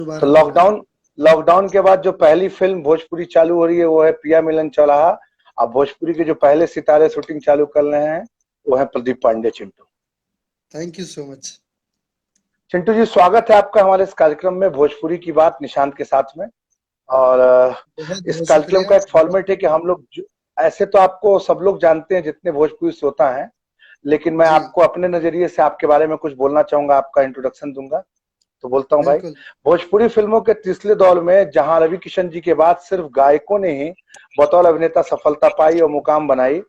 तो मुबारक हो भाई। लॉकडाउन लॉकडाउन के बाद जो पहली फिल्म भोजपुरी चालू हो रही है वो है पिया मिलन चौराहा। अब भोजपुरी के जो पहले सितारे शूटिंग चालू कर रहे हैं वो है Pradeep Pandey Chintu. Thank you so much. Chintu ji, स्वागत है आपका हमारे इस कार्यक्रम में भोजपुरी की बात निशांत के साथ में। और बहुत इस बहुत कार्यक्रम शुक्रिया। का एक फॉर्मेट है कि हम लोग ऐसे तो आपको सब लोग जानते हैं जितने भोजपुरी श्रोता हैं, लेकिन मैं जी आपको अपने नजरिए से आपके बारे में कुछ बोलना चाहूंगा, आपका इंट्रोडक्शन दूंगा। तो बोलता हूँ भाई, बिल्कुल। भोजपुरी फिल्मों के तीसरे दौर में जहां रवि किशन जी के बाद सिर्फ गायकों ने ही बतौर अभिनेता सफलता पाई और मुकाम बनाई,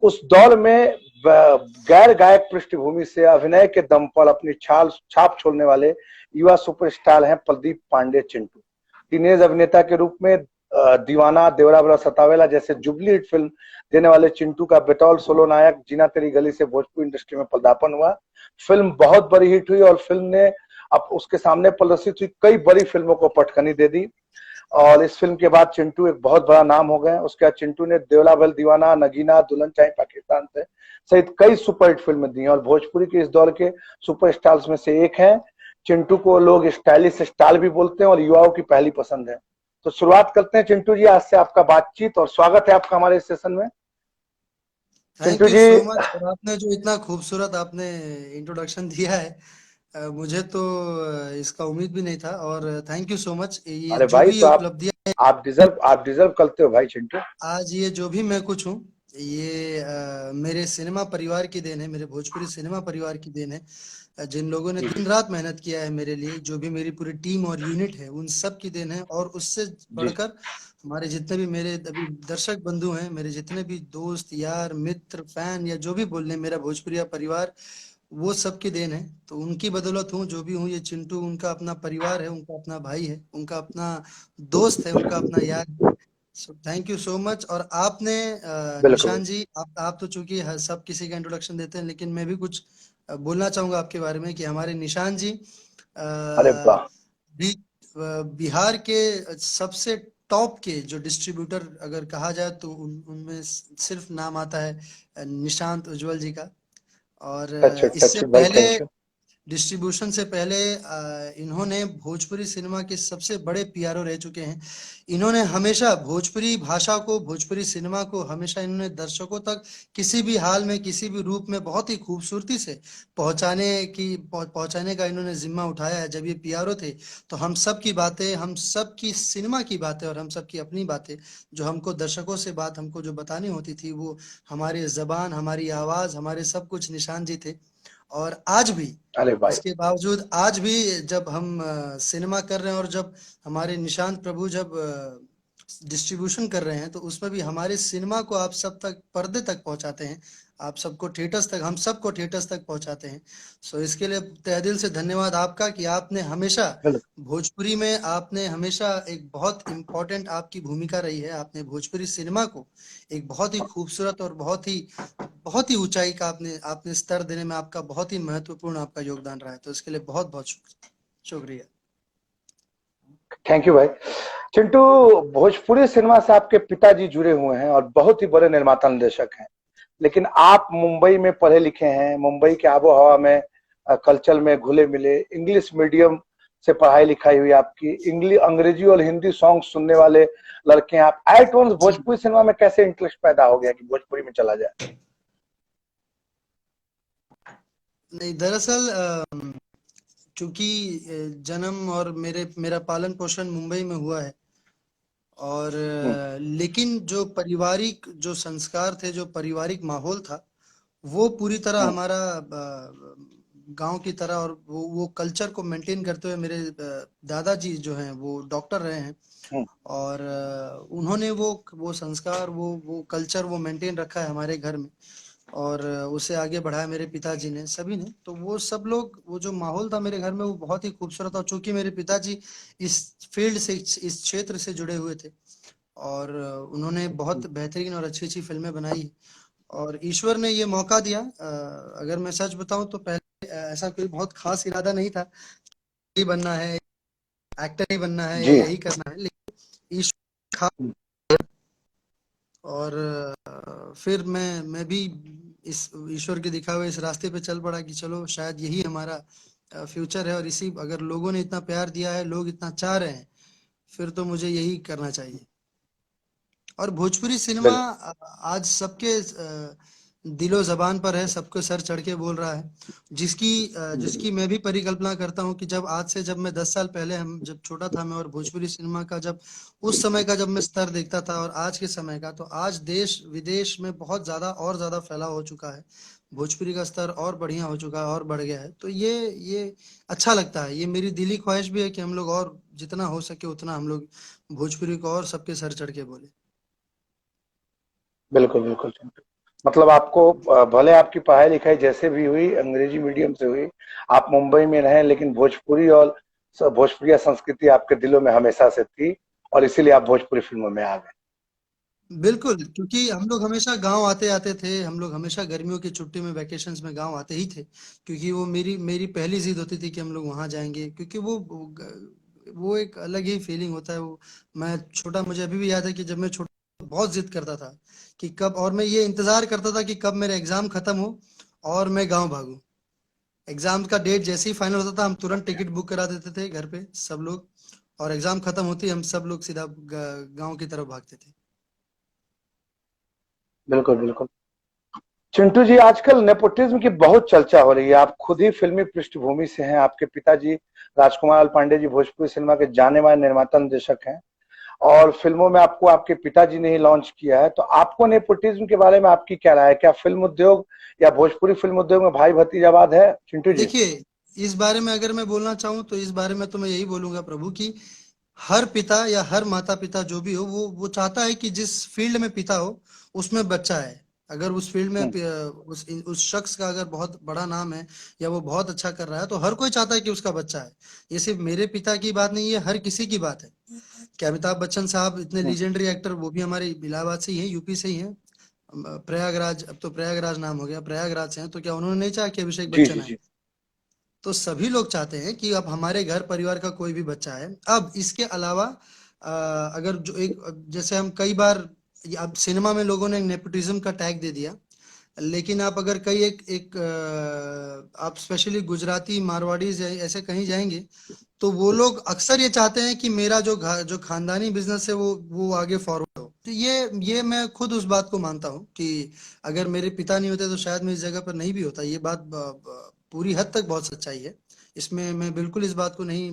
उस दौर में गैर गायक पृष्ठभूमि से अभिनय के दम पर अपनी छाप छोड़ने वाले युवा सुपरस्टार हैं प्रदीप पांडे चिंटू। टीनेज अभिनेता के रूप में दीवाना, देवरा बड़ा सतावेला जैसे जुबली हिट फिल्म देने वाले चिंटू का बेतौल सोलो नायक जीना तेरी गली से भोजपुरी इंडस्ट्री में पदार्पण हुआ। फिल्म बहुत बड़ी हिट हुई और फिल्म ने अब उसके सामने प्रदर्शित हुई कई बड़ी फिल्मों को पटखनी दे दी। और इस फिल्म के बाद चिंटू एक बहुत बड़ा नाम हो गए। उसके बाद चिंटू ने देवला भल दीवाना, नगीना, दुल्हन चाहे पाकिस्तान से सहित कई सुपरहिट फिल्में दी हैं और भोजपुरी के इस दौर के सुपरस्टार्स में से एक हैं। चिंटू को लोग स्टाइलिश स्टार भी बोलते हैं और युवाओं की पहली पसंद है। तो शुरुआत करते हैं चिंटू जी आज से आपका बातचीत, और स्वागत है आपका हमारे सेशन में। Thank Chintu you ji, so much. और आपने जो इतना खूबसूरत आपने इंट्रोडक्शन दिया है, मुझे तो इसका उम्मीद भी नहीं था। और थैंक यू सो मच। ये अरे जो भाई भी ये तो उपलब्धियां, आप डिजर्व करते हो भाई चिंटू। आज ये जो भी मैं कुछ हूँ, ये मेरे सिनेमा परिवार की देन है, मेरे भोजपुरी सिनेमा परिवार की देन है। जिन लोगों ने जी दिन रात मेहनत किया है मेरे लिए, जो भी मेरी पूरी टीम और यूनिट है, उन सब की देन है। और उससे जी बढ़कर हमारे जितने भी मेरे अभी दर्शक बंधु हैं, मेरे जितने भी दोस्त यार मित्र फैन या जो भी बोल लें, मेरा भोजपुरिया परिवार, वो सब की देन है। तो उनकी बदौलत हूँ जो भी हूँ। ये चिंटू उनका अपना परिवार है, उनका अपना भाई है, उनका अपना दोस्त है, उनका अपना यार है। So thank you so much. और आपने बिल्कुल। निशान जी, आप तो चूंकि सब किसी का इंट्रोडक्शन देते हैं, लेकिन मैं भी कुछ बोलना चाहूंगा आपके बारे में कि हमारे निशान जी अरे वाह। भी बिहार के सबसे टॉप के जो डिस्ट्रीब्यूटर अगर कहा जाए तो उनमें सिर्फ नाम आता है निशांत उज्जवल जी का। और टच इससे भाई, पहले, थैंक यू। डिस्ट्रीब्यूशन से पहले इन्होंने भोजपुरी सिनेमा के सबसे बड़े पीआरओ रह चुके हैं। इन्होंने हमेशा भोजपुरी भाषा को, भोजपुरी सिनेमा को हमेशा इन्होंने दर्शकों तक किसी भी हाल में, किसी भी रूप में बहुत ही खूबसूरती से पहुंचाने का इन्होंने जिम्मा उठाया है। जब ये पीआरओ थे तो हम सब की बातें, हम सब की सिनेमा की बातें और हम सब की अपनी बातें, जो हमको दर्शकों से बात हमको जो बतानी होती थी, वो हमारी जबान, हमारी आवाज, हमारे सब कुछ निशान जी थे। और आज भी, अरे भाई। इसके बावजूद आज भी जब हम सिनेमा कर रहे हैं और जब हमारे निशांत प्रभु जब डिस्ट्रीब्यूशन कर रहे हैं, तो उसमें भी हमारे सिनेमा को आप सब तक, पर्दे तक पहुंचाते हैं। आप सबको थिएटर्स तक, हम सबको थिएटर्स तक पहुंचाते हैं। सो इसके लिए तहे दिल से धन्यवाद आपका कि आपने हमेशा बिल्कुल। भोजपुरी में, आपने हमेशा एक बहुत इम्पोर्टेंट आपकी भूमिका रही है। आपने भोजपुरी सिनेमा को एक बहुत ही खूबसूरत और बहुत ही ऊंचाई का आपने आपने स्तर देने में आपका बहुत ही महत्वपूर्ण आपका योगदान रहा है। तो इसके लिए बहुत बहुत शुक्रिया। थैंक यू भाई। चिंटू, भोजपुरी सिनेमा से आपके पिताजी जुड़े हुए हैं और बहुत ही बड़े निर्माता निर्देशक हैं, लेकिन आप मुंबई में पढ़े लिखे हैं, मुंबई के आबो हवा में कल्चर में घुले मिले, इंग्लिश मीडियम से पढ़ाई लिखाई हुई आपकी, इंग्लिश अंग्रेजी और हिंदी सॉन्ग सुनने वाले लड़के हैं आप। एट वंस जी भोजपुरी सिनेमा में कैसे इंटरेस्ट पैदा हो गया कि भोजपुरी में चला जाए? नहीं, दरअसल चूंकि जन्म और मेरा पालन पोषण मुंबई में हुआ है। और हम्म, लेकिन जो पारिवारिक जो संस्कार थे, जो पारिवारिक माहौल था, वो पूरी तरह हम्म, हमारा गांव की तरह, और वो कल्चर को मेंटेन करते हुए मेरे दादाजी जो हैं वो डॉक्टर रहे हैं। हम्म, और उन्होंने वो संस्कार, वो कल्चर वो मेंटेन रखा है हमारे घर में। और उसे आगे बढ़ाया मेरे पिताजी ने, सभी ने। तो वो सब लोग, वो जो माहौल था मेरे घर में, वो बहुत ही खूबसूरत। और चूंकि मेरे पिताजी इस फील्ड से, इस क्षेत्र से जुड़े हुए थे, और उन्होंने बहुत बेहतरीन और अच्छी अच्छी फिल्में बनाई। और ईश्वर ने ये मौका दिया। अगर मैं सच बताऊं तो पहले ऐसा कोई बहुत खास इरादा नहीं था, ही बनना है, एक्टर ही बनना है, या जी। यही करना है। लेकिन ईश्वर खा, और फिर मैं भी इस ईश्वर के दिखा हुए इस रास्ते पे चल पड़ा कि चलो शायद यही हमारा फ्यूचर है, और इसी अगर लोगों ने इतना प्यार दिया है, लोग इतना चाह रहे हैं, फिर तो मुझे यही करना चाहिए। और भोजपुरी सिनेमा बिल्कुल आज सबके दिलो जबान पर है, सबको सर चढ़ के बोल रहा है। जिसकी मैं भी परिकल्पना करता हूँ कि जब मैं 10 साल पहले, हम जब छोटा था मैं, और भोजपुरी सिनेमा का जब उस समय का जब मैं स्तर देखता था और आज के समय का, तो आज देश विदेश में बहुत ज्यादा और ज्यादा फैलाव हो चुका है। भोजपुरी का स्तर और बढ़िया हो चुका है और बढ़ गया है। तो ये अच्छा लगता है। ये मेरी दिली ख्वाहिश भी है कि हम लोग और जितना हो सके उतना हम लोग भोजपुरी को और सबके सर चढ़ के बोले। बिल्कुल बिल्कुल चिंटू। मतलब आपको भले आपकी पढ़ाई लिखाई जैसे भी हुई अंग्रेजी मीडियम से हुई, आप मुंबई में रहे, लेकिन भोजपुरी और भोजपुरी संस्कृति आपके दिलों में हमेशा से थी, और इसीलिए आप भोजपुरी फिल्मों में आ गए। बिल्कुल, क्योंकि हम लोग हमेशा गांव आते आते थे। हम लोग हमेशा गर्मियों की छुट्टी में वैकेशंस में गांव आते ही थे, क्योंकि वो मेरी मेरी पहली जिद होती थी कि हम लोग वहां जाएंगे, क्योंकि वो एक अलग ही फीलिंग होता है। वो मैं छोटा, मुझे अभी भी याद है कि जब मैं छोटा बहुत जिद करता था कि कब, और मैं ये इंतजार करता था कि कब मेरा एग्जाम खत्म हो और मैं गाँव भागूं। एग्जाम का डेट जैसे ही फाइनल होता था, हम तुरंत टिकट बुक करा देते थे घर पे सब लोग, और एग्जाम खत्म होती हम सब लोग सीधा गांव की तरफ भागते थे। बिल्कुल बिल्कुल चिंटू जी, आजकल नेपोटिज्म की बहुत चर्चा हो रही है। आप खुद ही फिल्मी पृष्ठभूमि से हैं, आपके पिताजी राजकुमार पांडे जी भोजपुरी सिनेमा के जाने माने निर्माता निर्देशक हैं, और फिल्मों में आपको आपके पिताजी ने ही लॉन्च किया है। तो आपको नेपोटिज्म के बारे में आपकी क्या राय है? क्या फिल्म उद्योग या भोजपुरी फिल्म उद्योग में भाई भतीजावाद है चिंटू जी? देखिए, इस बारे में अगर मैं बोलना चाहूँ तो इस बारे में तो मैं यही बोलूंगा प्रभु कि हर पिता या हर माता पिता जो भी हो, वो चाहता है कि जिस फील्ड में पिता हो उसमें बच्चा है। अगर उस फील्ड में हम्म, उस शख्स का अगर बहुत बड़ा नाम है या वो बहुत अच्छा कर रहा है, तो हर कोई चाहता है कि उसका बच्चा है। ये सिर्फ मेरे पिता की बात नहीं है, हर किसी की बात है। कि अमिताभ बच्चन साहब इतने हम्म, लीजेंडरी एक्टर, वो भी हमारे इलाहाबाद से ही हैं, यूपी से ही हैं। प्रयागराज, अब तो प्रयागराज नाम हो गया, प्रयागराज से हैं, तो क्या उन्होंने नहीं चाहा कि अभिषेक जी बच्चन जी आए? जी। तो सभी लोग चाहते हैं कि अब हमारे घर परिवार का कोई भी बच्चा है। अब इसके अलावा अगर जो एक, जैसे हम कई बार, अब सिनेमा में लोगों ने नेपोटिज्म का टैग दे दिया, लेकिन आप अगर कई एक एक आप स्पेशली गुजराती मारवाड़ी ऐसे कहीं जाएंगे, तो वो लोग अक्सर ये चाहते हैं कि मेरा जो खानदानी बिजनेस है वो आगे फॉरवर्ड हो। तो ये मैं खुद उस बात को मानता हूँ कि अगर मेरे पिता नहीं होते तो शायद मैं इस जगह पर नहीं भी होता। ये बात पूरी हद तक बहुत सच्चाई है। इसमें मैं बिल्कुल इस बात को नहीं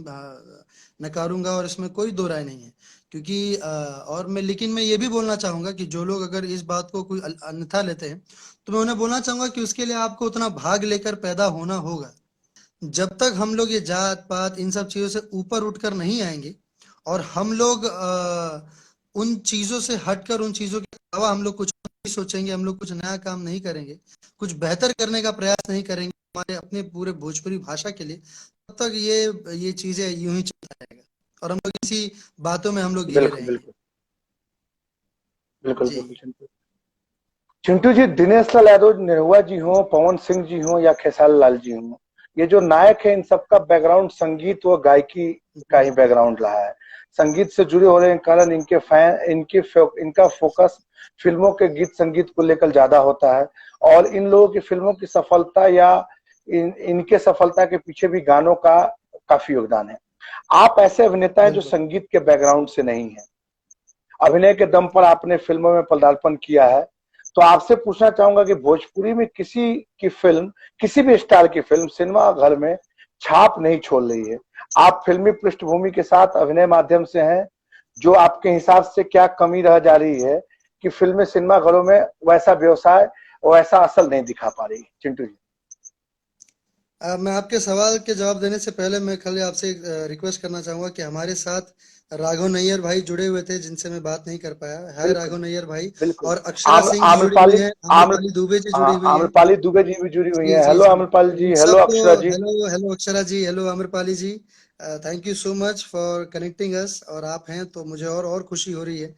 नकारूंगा, और इसमें कोई दो राय नहीं है। क्योंकि और मैं, लेकिन मैं ये भी बोलना चाहूंगा कि जो लोग अगर इस बात को कोई अन्यथा लेते हैं, तो मैं उन्हें बोलना चाहूंगा कि उसके लिए आपको उतना भाग लेकर पैदा होना होगा। जब तक हम लोग ये जात पात इन सब चीजों से ऊपर उठकर नहीं आएंगे, और हम लोग उन चीजों से हटकर, उन चीजों के अलावा हम लोग कुछ नहीं सोचेंगे, हम लोग कुछ नया काम नहीं करेंगे, कुछ बेहतर करने का प्रयास नहीं करेंगे हमारे अपने पूरे भोजपुरी भाषा के लिए, तब तक ये चीजें यूं ही चलता रहेगा, और हम लोग इसी बातों में हम लोग घिरे बिल्कुल रहेंगे। बिल्कुल बिल्कुल जी। बिल्कुल चिंटू। चिंटू जी, दिनेश लाल यादव निरहुआ जी हो, पवन सिंह जी हो या खेसारी लाल जी हो, ये जो नायक है इन सबका बैकग्राउंड संगीत व गायकी का ही जी। बैकग्राउंड रहा है। संगीत से जुड़े होने के कारण इनका फोकस फिल्मों के गीत संगीत को लेकर ज्यादा होता है, और इन लोगों की फिल्मों की सफलता या इनके सफलता के पीछे भी गानों का काफी योगदान है। आप ऐसे अभिनेता हैं जो बिल्कुल। संगीत के बैकग्राउंड से नहीं है, अभिनय के दम पर आपने फिल्मों में पदार्पण किया है। तो आपसे पूछना चाहूंगा कि भोजपुरी में किसी की फिल्म, किसी भी स्टार की फिल्म सिनेमा घर में छाप नहीं छोड़ रही है। आप फिल्मी पृष्ठभूमि के साथ अभिनय माध्यम से हैं, जो आपके हिसाब से क्या कमी रह जा रही है कि फिल्में सिनेमा घरों में वैसा व्यवसाय, वैसा असल नहीं दिखा पा रही? चिंटू जी। मैं आपके सवाल के जवाब देने से पहले मैं खाली आपसे रिक्वेस्ट करना चाहूंगा कि हमारे साथ राघव नैयर भाई जुड़े हुए थे, जिनसे मैं बात नहीं कर पाया। हाय बिल्कुल राघव नैयर भाई। बिल्कुल। और अक्षरा सिंह जी जुड़ी हुई आम्रपाली, हैं, आम्र आम्रपाली दुबे जी जुड़ी हाँ, हुई हैं। आम्रपाली दुबे जी भी जुड़ी हुई जी हैं। जी हेलो जी। आम्रपाली तो जी, इन हेलो सबको Akshara ji. Hello hello Akshara ji, hello Amrapali ji. Thank you so much for connecting us. और आप हैं तो मुझे और खुशी हो रही है।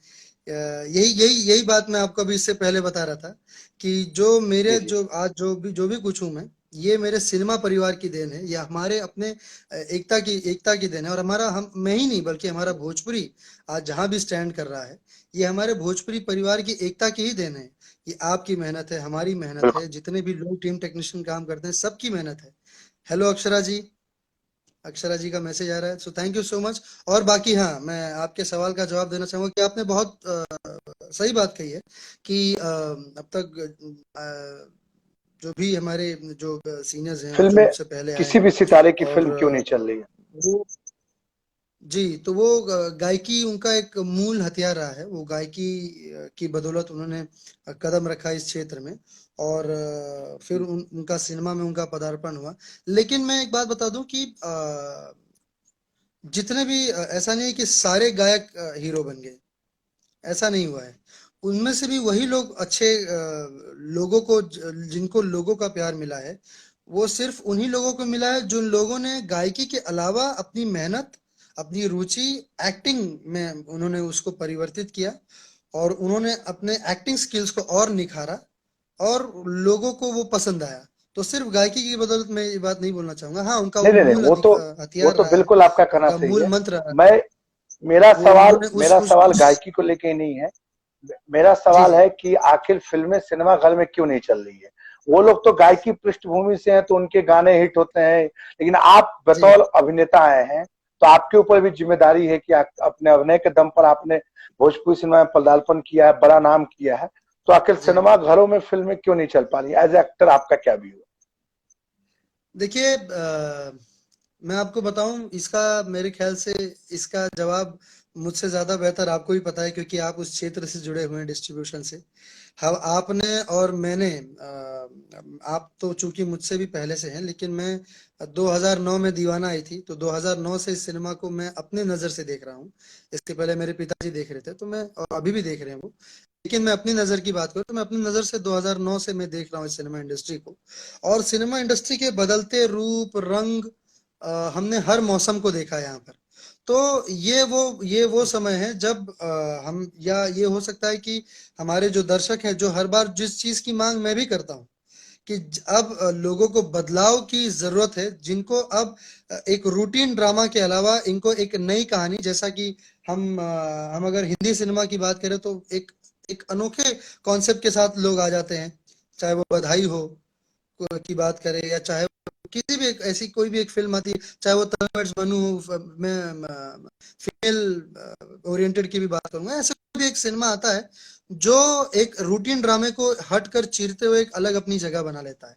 यही यही यही बात मैं आपको अभी इससे पहले बता रहा था कि जो जी मेरे जी। जो आज जो भी कुछ हूं मैं, ये मेरे सिनेमा परिवार की देन है, या हमारे अपने एकता की देन है। और हमारा, हम मैं ही नहीं बल्कि हमारा भोजपुरी आज जहां भी स्टैंड कर रहा है, ये हमारे भोजपुरी परिवार की एकता की ही देन है। ये आपकी मेहनत है, हमारी मेहनत बिल्कुल है, जितने भी लोग टीम टेक्नीशियन काम करते हैं सबकी मेहनत है। हेलो अक्षरा जी। अक्षरा जी का मैसेज आ रहा है, so thank you so much. और बाकी हाँ, मैं आपके सवाल का जवाब देना चाहूंगा कि आपने बहुत सही बात कही है कि अब तक जो भी हमारे जो सीनियर्स हैं और फिल्म जो में मुझसे पहले आए किसी हैं भी सितारे की और फिल्म क्यों नहीं चल रही है? वो जी, तो वो गायकी उनका एक मूल हथियार रहा है। वो गायकी की बदौलत उन्होंने कदम रखा इस क्षेत्र में और फिर उनका सिनेमा में उनका पदार्पण हुआ। लेकिन मैं एक बात बता दूं कि जितने भी ऐसा नहीं है कि सारे गायक हीरो बन गए, ऐसा नहीं हुआ है। उनमें से भी वही लोग अच्छे लोगों को जिनको लोगों का प्यार मिला है, वो सिर्फ उन्हीं लोगों को मिला है जो लोगों ने गायकी के अलावा अपनी मेहनत, अपनी रुचि एक्टिंग में उन्होंने उसको परिवर्तित किया और उन्होंने अपने एक्टिंग स्किल्स को और निखारा और लोगों को वो पसंद आया। तो सिर्फ गायकी की बदौलत मैं ये बात नहीं बोलना चाहूंगा। हाँ, उनका नहीं वो नहीं नहीं, मूल वो हथियार तो रहा है, बिल्कुल आपका कहना उनका सही मूल है। मंत्र रहा है। मैं मेरा वो सवाल उन्होंने मेरा सवाल उस गायकी को लेके नहीं है। मेरा जी सवाल जी है कि आखिर फिल्में सिनेमा घर में क्यों नहीं चल रही है? वो लोग तो गायकी पृष्ठभूमि से हैं तो उनके गाने हिट होते हैं, लेकिन आप जी बतौर अभिनेता आए हैं तो आपके ऊपर भी जिम्मेदारी है कि अपने अभिनय के दम पर आपने भोजपुरी सिनेमा में पदार्पण किया है, बड़ा नाम किया है, तो आखिर जी सिनेमा घरों में फिल्में क्यों नहीं चल पा रही? एज एक्टर आपका क्या व्यू है? देखिए, मैं आपको बताऊं, इसका मेरे ख्याल से इसका जवाब मुझसे ज्यादा बेहतर आपको ही पता है, क्योंकि आप उस क्षेत्र से जुड़े हुए हैं, डिस्ट्रीब्यूशन से। हम आपने और मैंने आप तो चूंकि मुझसे भी पहले से हैं, लेकिन मैं 2009 में दीवाना आई थी, तो 2009 से इस सिनेमा को मैं अपने नजर से देख रहा हूँ। इसके पहले मेरे पिताजी देख रहे थे, तो मैं, और अभी भी देख रहे हैं वो, लेकिन मैं अपनी नजर की बात करूँ तो मैं अपनी नजर से 2009 से मैं देख रहा हूँ इस सिनेमा इंडस्ट्री को। और सिनेमा इंडस्ट्री के बदलते रूप रंग हमने हर मौसम को देखा है यहाँ पर। तो ये वो समय है जब हम, या ये हो सकता है कि हमारे जो दर्शक हैं, जो हर बार जिस चीज की मांग मैं भी करता हूँ कि अब लोगों को बदलाव की जरूरत है, जिनको अब एक रूटीन ड्रामा के अलावा इनको एक नई कहानी, जैसा कि हम अगर हिंदी सिनेमा की बात करें तो एक एक अनोखे कॉन्सेप्ट के साथ लोग आ जाते हैं। चाहे वो बधाई हो की बात करें, या चाहे किसी भी एक ऐसी कोई भी एक फिल्म आती है, चाहे वो तमिल बनू हो, मैं फीमेल ओरिएंटेड की भी बात करूंगा, ऐसे कोई भी एक सिनेमा आता है जो एक रूटीन ड्रामे को हटकर चीरते हुए एक अलग अपनी जगह बना लेता है।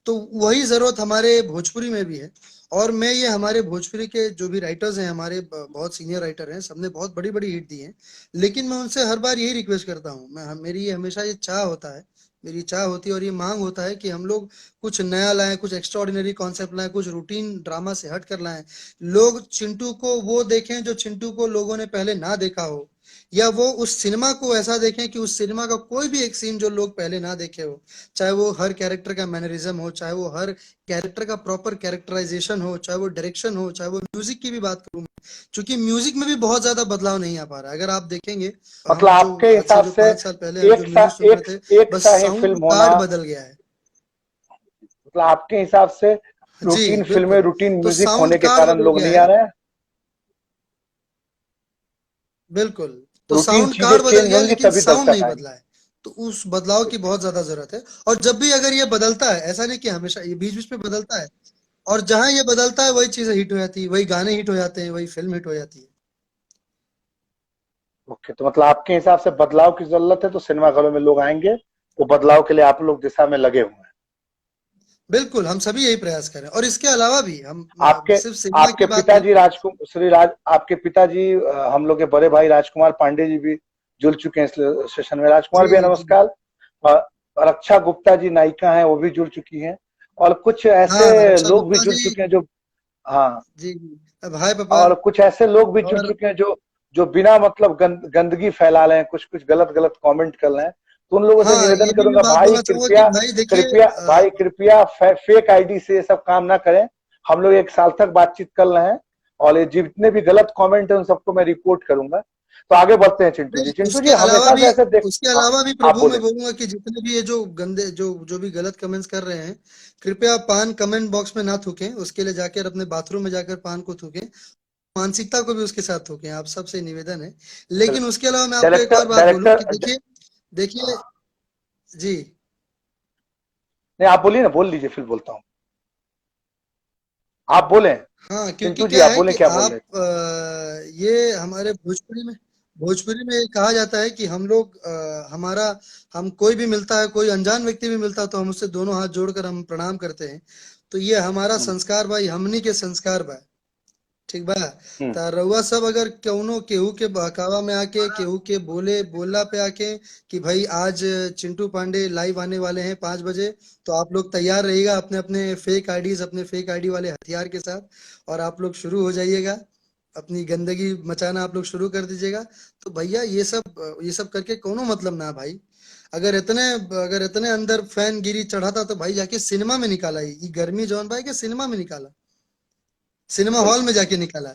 तो वही जरूरत हमारे भोजपुरी में भी है। और मैं ये हमारे भोजपुरी के जो भी राइटर्स हैं, हमारे बहुत सीनियर राइटर हैं, सबने बहुत बड़ी बड़ी हिट दी है, लेकिन मैं उनसे हर बार यही रिक्वेस्ट करता हूँ, मेरी ये हमेशा ये चाह होता है, मेरी चाह होती है और ये मांग होता है कि हम लोग कुछ नया लाएं, कुछ एक्स्ट्राऑर्डिनरी कॉन्सेप्ट लाएं, कुछ रूटीन ड्रामा से हट कर लाएं। लोग चिंटू को वो देखें जो चिंटू को लोगों ने पहले ना देखा हो, या वो उस सिनेमा को ऐसा देखें कि उस सिनेमा का कोई भी एक सीन जो लोग पहले ना देखे हो, चाहे वो हर कैरेक्टर का मैनरिज्म हो, चाहे वो हर कैरेक्टर का प्रॉपर कैरेक्टराइजेशन हो, चाहे वो डायरेक्शन हो, चाहे वो म्यूजिक की भी बात करूं, चूंकि म्यूजिक में भी बहुत ज्यादा बदलाव नहीं आ पा रहा है। अगर आप देखेंगे, मतलब हम जो आपके आज से हिसाब जो से 5 साल पहले हम जो एक सा म्यूजिक सुन एक रहे थे, एक बस सा ही साउंड फिल्म होना, कार्ड बदल गया है। मतलब आपके हिसाब से जी रूटीन फिल्में, बिल्कुल। रूटीन तो म्यूजिक साउंड होने के कार्ड कारण बदल लोग गया नहीं है। आ रहे हैं? बिल्कुल। तो रूटीन साउंड चीजें कार्ड बदल चेंज गया, होंगी लेकिन तभी साउंड दर्शक नहीं आएंगे। बदला है। तो उस बदलाव की बहुत ज्यादा जरूरत है। और जब भी अगर ये बदलता है, ऐसा नहीं कि हमेशा, ये बीच बीच में बदलता है, और जहां ये बदलता है वही चीजें हिट हो जाती है, वही गाने हिट हो जाते हैं, वही फिल्म हिट हो जाती है। ओके, तो मतलब आपके हिसाब से बदलाव की जरूरत है तो सिनेमा घरों में लोग आएंगे, वो बदलाव के लिए आप लोग दिशा में लगे हुए हैं। बिल्कुल, हम सभी यही प्रयास करें, और इसके अलावा भी हम आपके सिर्फ सिनेमा आपके की बात नहीं। पिताजी आपके पिताजी हम लोग के बड़े भाई राजकुमार पांडे जी भी जुड़ चुके हैं इस सेशन में। राजकुमार जी भैया जी। नमस्कार। अ, रक्षा गुप्ता जी नायिका हैं, वो भी जुड़ चुकी हैं, और कुछ ऐसे हाँ, रक्षा लोग भी गुप्ता जुड़ जी। चुके हैं जो, हाँ, जी जी। अब हाय पापा। और कुछ ऐसे लोग भी जुड़ और चुके हैं जो जो बिना मतलब गंदगी फैला रहे हैं, कुछ कुछ गलत गलत कमेंट कर रहे हैं। तो उन लोगों से हाँ, निवेदन ये भी मैं करूंगा, बात भाई बोलना चाहूंगा कि कृपया भाई देखिए, कृपया भाई कृपया फेक आईडी से ये सब काम ना करें। हम लोग एक साल तक बातचीत कर रहे हैं, और ये जितने भी गलत कमेंट है उन सबको मैं रिपोर्ट करूंगा। तो आगे बढ़ते हैं चिंटू जी। नहीं, चिंटू जी हमेशा से ऐसे देख, उसके हाँ, अलावा भी आप प्रभु, बोले। मैं बोलूंगा कि जितने भी ये जो गंदे, जो भी गलत कमेंट्स कर रहे हैं, कृपया पान कमेंट बॉक्स में ना थूकें, उसके लिए जाकर अपने बाथरूम में जाकर पान को थूकें, मानसिकता को भी उसके साथ थूकें, आप सबसे निवेदन है। लेकिन बिल्कुल। उसके अलावा मैं आपको एक डायरेक्टर और बात बोलूं कि डायरेक्टर देखिए, देखिए जी, नहीं, आप बोलिए ना, बोल लीजिए, फिर बोलता हूँ। आप बोले। हाँ, क्योंकि चिंटू जी क्या आप है बोले, कि क्या बोल रहे आप ये हमारे भोजपुरी में कहा जाता है कि हम लोग हमारा हम कोई भी मिलता है, कोई अनजान व्यक्ति भी मिलता है तो हम उससे दोनों हाथ जोड़कर हम प्रणाम करते हैं। तो ये हमारा थे? संस्कार भाई, हमनी के संस्कार बा। ठीक बा। हम्म। त रउआ सब अगर कौनो केहू के बहकावा में आके, केहू के बोला पे आके कि भाई आज चिंटू पांडे लाइव आने वाले हैं 5 बजे, तो आप लोग तैयार रहिएगा अपने अपने फेक आईडीज, अपने फेक आईडी वाले हथियार के साथ, और आप लोग शुरू हो जाइएगा अपनी गंदगी मचाना, आप लोग शुरू कर दीजिएगा। तो भैया ये सब करके कोनो मतलब ना भाई। अगर इतने अंदर फैन गिरी चढ़ा था तो भाई जाके सिनेमा में निकाला, ये गर्मी जौन भाई के सिनेमा में निकाला, सिनेमा हॉल बिल्कुल में जाके निकाला।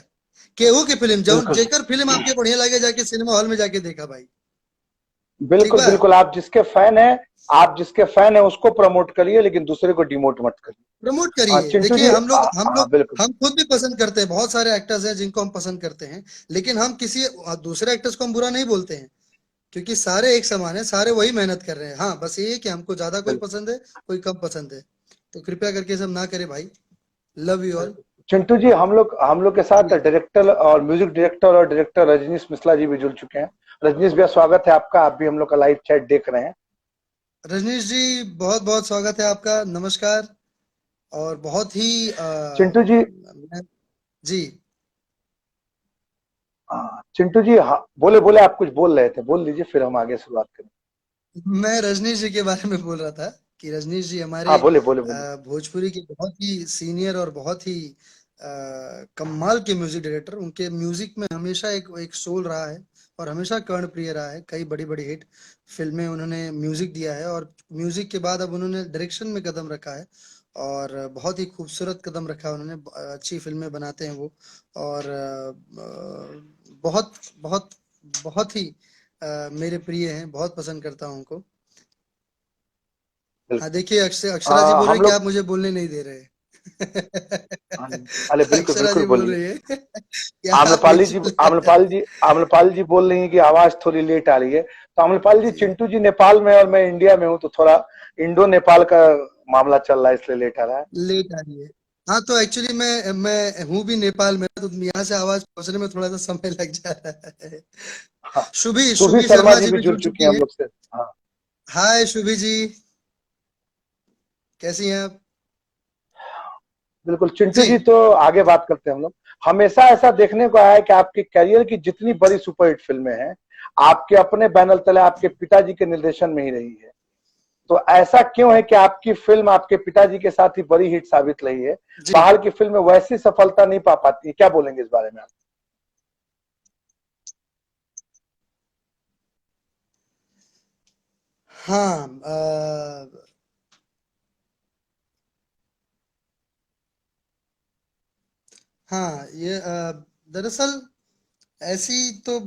केहू की फिल्म जौन बिल्कुल जेकर फिल्म आपके बढ़िया लगे जाके सिनेमा हॉल में जाके देखा भाई। ठीक बिल्कुल बा। बिल्कुल। आप जिसके फैन है उसको प्रमोट करिए, लेकिन दूसरे को डिमोट मत करिए। प्रमोट हाँ करिए। चिंटू देखिए जी, हम लोग हम हाँ लोग बिल्कुल। हम खुद भी पसंद करते हैं, बहुत सारे एक्टर्स हैं जिनको हम पसंद करते हैं, लेकिन हम किसी दूसरे एक्टर्स को हम बुरा नहीं बोलते हैं, क्योंकि सारे एक समान है, सारे वही मेहनत कर रहे हैं। हाँ, बस ये है कि हमको ज्यादा कोई बिल्कुल पसंद है, कोई कम पसंद है। तो कृपया करके सब ना करें भाई। Love you all. बिल्कुल। चिंटू जी, हम लोग के साथ जी। डायरेक्टर और म्यूजिक डायरेक्टर और डायरेक्टर रजनीश मिश्रा जी भी जुड़ चुके हैं। रजनीश भैया स्वागत है आपका, आप भी हम लोग का लाइव चैट देख रहे हैं। रजनीश जी, बहुत बहुत स्वागत है आपका, नमस्कार। और बहुत ही चिंटू जी, जी। चिंटू जी, हाँ बोले बोले, आप कुछ बोल रहे थे, बोल लीजिए फिर हम आगे शुरुआत करें। मैं रजनीश जी के बारे में बोल रहा था कि रजनीश जी हमारे हाँ बोले बोले बोले। भोजपुरी के बहुत ही सीनियर और बहुत ही कमाल के म्यूजिक डायरेक्टर। उनके म्यूजिक में हमेशा एक एक सोल रहा है, और हमेशा कर्णप्रिय रहा है। कई बड़ी बड़ी हिट फिल्में उन्होंने म्यूजिक दिया है, और म्यूजिक के बाद अब उन्होंने डायरेक्शन में कदम रखा है, और बहुत ही खूबसूरत कदम रखा है उन्होंने। अच्छी फिल्में बनाते हैं वो, और बहुत बहुत बहुत ही मेरे प्रिय हैं, बहुत पसंद करता हूँ उनको। हाँ, बिल्कुल। देखिए अक्षरा जी बोल रहे हम हैं कि लोग, आप मुझे बोलने नहीं दे रहे। हाँ, अरे बिल्कुल अक्षरा जी बिल्कुल बोल बोलिए। रही है कि आप मुझे आम्रपाली जी बोल रही हैं कि आवाज थोड़ी लेट आ रही है। तो आम्रपाल जी, जी, चिंटू जी नेपाल में और मैं इंडिया में हूँ, तो थोड़ा इंडो नेपाल का मामला चल रहा है, इसलिए लेट आ रहा है। लेट आ रही है। हाँ, तो एक्चुअली मैं हूँ भी नेपाल में, तो यहाँ से आवाज पहुंचने में थोड़ा सा समय लग जा रहा है। हाँ, शुभी सुभी शुभी शर्मा शर्मा जी जी भी भी जुड़ जुड़ चुकी हैं चुकी हम हैं। लोग से। हाँ हाय शुभी जी, कैसी हैं आप? बिल्कुल। चिंटू जी। जी, तो आगे बात करते हैं हम लोग। हमेशा ऐसा देखने को आया है कि आपके करियर की जितनी बड़ी सुपरहिट फिल्में हैं, आपके अपने बैनर तले आपके पिताजी के निर्देशन में ही रही है। तो ऐसा क्यों है कि आपकी फिल्म आपके पिताजी के साथ ही बड़ी हिट साबित रही है, जी। बाहर की फिल्म वैसी सफलता नहीं पा पाती? क्या बोलेंगे इस बारे में आप? हाँ, हाँ, ये दरअसल ऐसी तो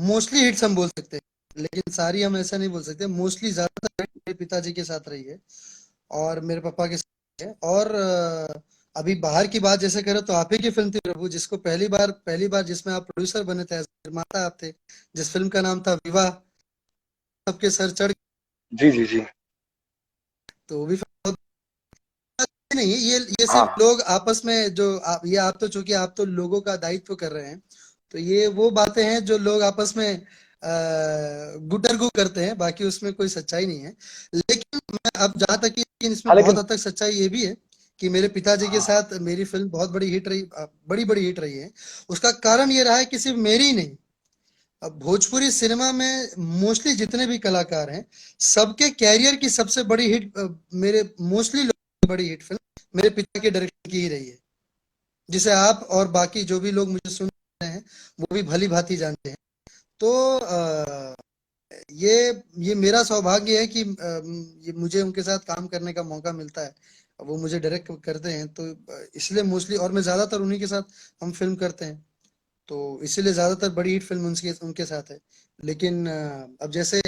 मोस्टली हिट्स हम बोल सकते हैं, लेकिन सारी हम ऐसा नहीं बोल सकते। मोस्टली ज्यादातर हिट मेरे पिताजी के साथ रही है, और मेरे पापा के साथ है। और अभी बाहर की बात जैसे करें तो आप ही की फिल्म थी प्रभु, जिसको पहली बार जिसमें आप प्रोड्यूसर बने थे, निर्माता आप थे, जिस फिल्म का नाम था विवाह, सबके सर चढ़। जी जी जी। तो वो भी फिल्म नहीं, ये सिर्फ हाँ लोग आपस में जो आप तो चूंकि आप तो लोगों का दायित्व कर रहे हैं, तो ये वो बातें हैं जो लोग आपस में गुटरगू करते हैं, बाकी उसमें कोई सच्चाई नहीं है। लेकिन मैं अब जहां तक कि लेकिन इसमें हाँ, बहुत लेकिन हद तक सच्चाई ये भी है कि मेरे पिताजी के हाँ साथ मेरी फिल्म बहुत बड़ी हिट रही, बड़ी बड़ी हिट रही है। उसका कारण ये रहा है कि सिर्फ मेरी ही नहीं, अब भोजपुरी सिनेमा में मोस्टली जितने भी कलाकार हैं, सबके कैरियर की सबसे बड़ी हिट मेरे मोस्टली लोगों की बड़ी हिट फिल्म मेरे पिता के डायरेक्शन की ही रही है, जिसे आप और बाकी जो भी लोग मुझे सुन रहे हैं वो भी भली भांति जानते हैं। तो ये ये मेरा सौभाग्य है कि ये मुझे उनके साथ काम करने का मौका मिलता है। वो मुझे डायरेक्ट करते हैं, तो इसलिए मोस्टली, और मैं ज्यादातर उन्हीं के साथ हम फिल्म करते हैं, तो इसीलिए ज्यादातर बड़ी हिट फिल्म उनके उनके साथ है। लेकिन अब जैसे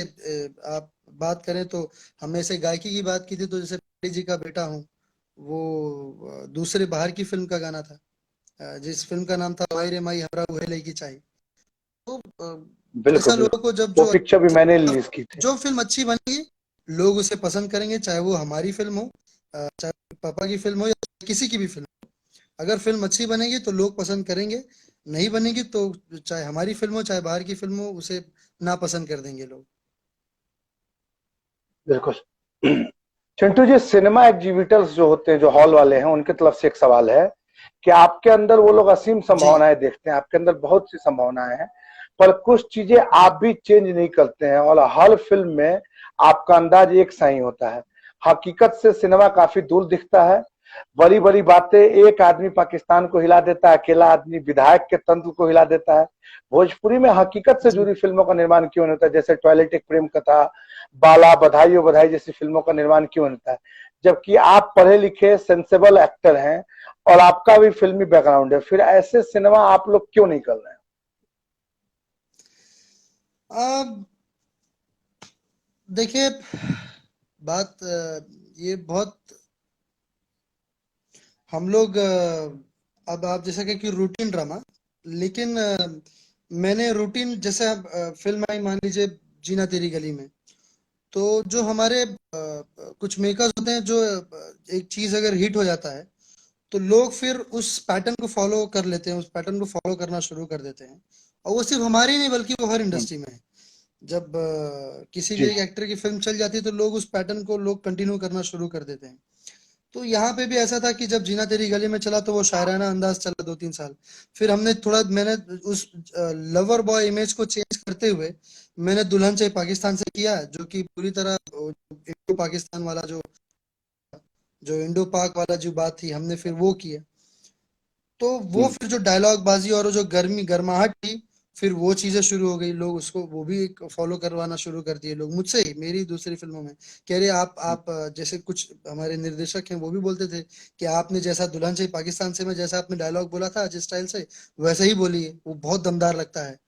आप बात करें तो हमने ऐसे गायकी की बात की थी, तो जैसे पंडित जी का बेटा हूँ, वो दूसरे बाहर की फिल्म का गाना था, जिस फिल्म का नाम था माई रे माई हमरा उहे लईकी चाही। तो बिल्कुल ऐसा लोगों बिल्कुल। को जब वो पिक्चर भी मैंने रिलीज की थी। जो फिल्म अच्छी बनेगी, लोग उसे पसंद करेंगे, चाहे वो हमारी फिल्म हो, चाहे पापा की फिल्म हो या किसी की भी फिल्म। अगर फिल्म अच्छी बनेगी तो लोग पसंद करेंगे, नहीं बनेगी तो चाहे हमारी फिल्म हो चाहे बाहर की फिल्म हो उसे नापसंद कर देंगे लोग। बिल्कुल। चिंटू जी, सिनेमा एग्जीबिटर्स जो होते हैं, जो हॉल वाले हैं, उनकी तरफ से एक सवाल है कि आपके अंदर वो लोग असीम जी। संभावनाएं देखते हैं, आपके अंदर बहुत सी संभावनाएं हैं, पर कुछ चीजें हाँ। आप भी चेंज नहीं करते हैं और हर फिल्म में आपका अंदाज एक सा ही होता है। हकीकत से सिनेमा काफी दूर दिखता है। बड़ी बड़ी बातें एक आदमी पाकिस्तान को हिला देता है, अकेला आदमी विधायक के तंत्र को हिला देता है। भोजपुरी में हकीकत से जी। जुड़ी फिल्मों का निर्माण क्यों नहीं होता, जैसे टॉयलेट एक प्रेम कथा, बाला, बधाई हो बधाई जैसी फिल्मों का निर्माण क्यों नहीं होता है, जबकि आप पढ़े लिखे सेंसेबल एक्टर हैं और आपका भी फिल्मी बैकग्राउंड है, फिर ऐसे सिनेमा आप लोग क्यों नहीं कर रहे हैं? अब देखिए, बात ये बहुत हम लोग अब आप जैसा कि रूटीन ड्रामा, लेकिन मैंने रूटीन जैसे अब फिल्म आई मान लीजिए जीना तेरी गली में, तो जो हमारे कुछ मेकर्स होते हैं जो एक चीज अगर हिट हो जाता है तो लोग फिर उस पैटर्न को फॉलो कर लेते हैं, उस पैटर्न को फॉलो करना शुरू कर देते हैं। और वो सिर्फ हमारी नहीं बल्कि वो हर हम्म, इंडस्ट्री में है। जब किसी भी जी एक एक्टर की फिल्म चल जाती है तो लोग उस पैटर्न को लोग कंटिन्यू करना शुरू कर देते हैं। तो यहाँ पे भी ऐसा था कि जब जीना तेरी गली में चला तो वो शायराना अंदाज चला 2-3 साल। फिर हमने थोड़ा मैंने उस लवर बॉय इमेज को चेंज करते हुए मैंने दुल्हन से पाकिस्तान से किया, जो कि पूरी तरह इंडो पाकिस्तान वाला जो जो इंडो पाक वाला जो बात थी हमने फिर वो किया। तो वो हम्म, फिर जो डायलॉग बाजी और वो जो गर्माहट थी, फिर वो चीजें शुरू हो गई, लोग उसको वो भी फॉलो करवाना शुरू कर दिए लोग मुझसे ही मेरी दूसरी फिल्मों में। कह रहे आप जैसे कुछ हमारे निर्देशक हैं वो भी बोलते थे कि आपने जैसा दुल्हन से पाकिस्तान से में जैसा आपने डायलॉग बोला था जिस स्टाइल से वैसे ही बोलिए, वो बहुत दमदार लगता है।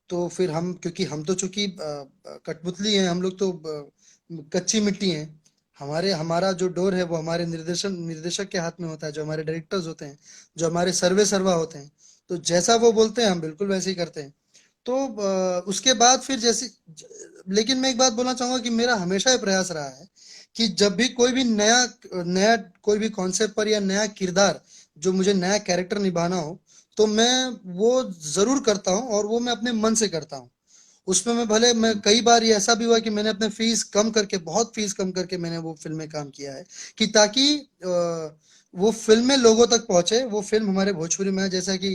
तो फिर हम क्योंकि हम तो चूंकि कठपुतली हैं, हम लोग तो कच्ची मिट्टी हैं। हमारे हमारा जो डोर है वो हमारे निर्देशक के हाथ में होता है, जो हमारे डायरेक्टर्स होते हैं, जो हमारे सर्वे सर्वा होते हैं। तो जैसा वो बोलते हैं हम बिल्कुल वैसे ही करते हैं। तो उसके बाद फिर जैसे लेकिन मैं एक बात बोलना चाहूंगा कि मेरा हमेशा ये प्रयास रहा है कि जब भी कोई भी नया नया कोई भी कॉन्सेप्ट पर या नया किरदार, जो मुझे नया कैरेक्टर निभाना हो, तो मैं वो जरूर करता हूँ और वो मैं अपने मन से करता हूँ। उसमें मैं कई बार ये ऐसा भी हुआ कि मैंने अपने फीस कम करके, बहुत फीस कम करके मैंने वो फिल्में काम किया है कि ताकि वो फिल्में लोगों तक पहुंचे। वो फिल्म हमारे भोजपुरी में है, जैसा कि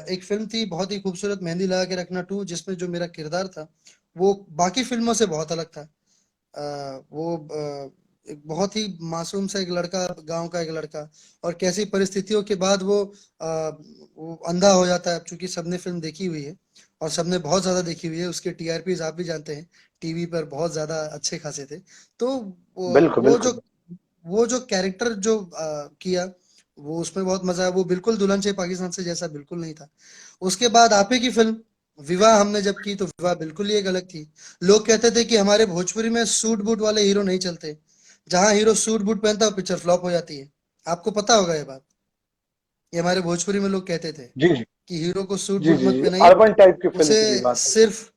एक फिल्म थी बहुत ही खूबसूरत, मेहंदी लगा के रखना 2, जिसमें जो मेरा किरदार था वो बाकी फिल्मों से बहुत अलग था। वो एक बहुत ही मासूम सा एक लड़का, गांव का एक लड़का, और कैसी परिस्थितियों के बाद वो अंधा हो जाता है। चूंकि सबने फिल्म देखी हुई है और सबने बहुत ज्यादा देखी हुई है, उसके टीआरपीज आप भी जानते हैं, टीवी पर बहुत ज्यादा अच्छे खासे थे। तो वो बिल्कुल वो बिल्कुल। जो वो जो कैरेक्टर जो किया, वो उसमें बहुत मजा है। वो बिल्कुल दुल्हन से पाकिस्तान से जैसा बिल्कुल नहीं था। उसके बाद आपे की फिल्म विवाह हमने जब की तो विवाह बिल्कुल ही एक अलग थी। लोग कहते थे कि हमारे भोजपुरी में सूट बूट वाले हीरो नहीं चलते, जहां हीरो सूट बूट पहनता है वो पिक्चर फ्लॉप हो जाती है। आपको पता होगा ये बात, ये हमारे भोजपुरी में लोग कहते थे जी जी कि हीरो को सूट जी बूट जी मत जी, पहनाइए, अर्बन टाइप की फिल्म उसे की भी बात है। सिर्फ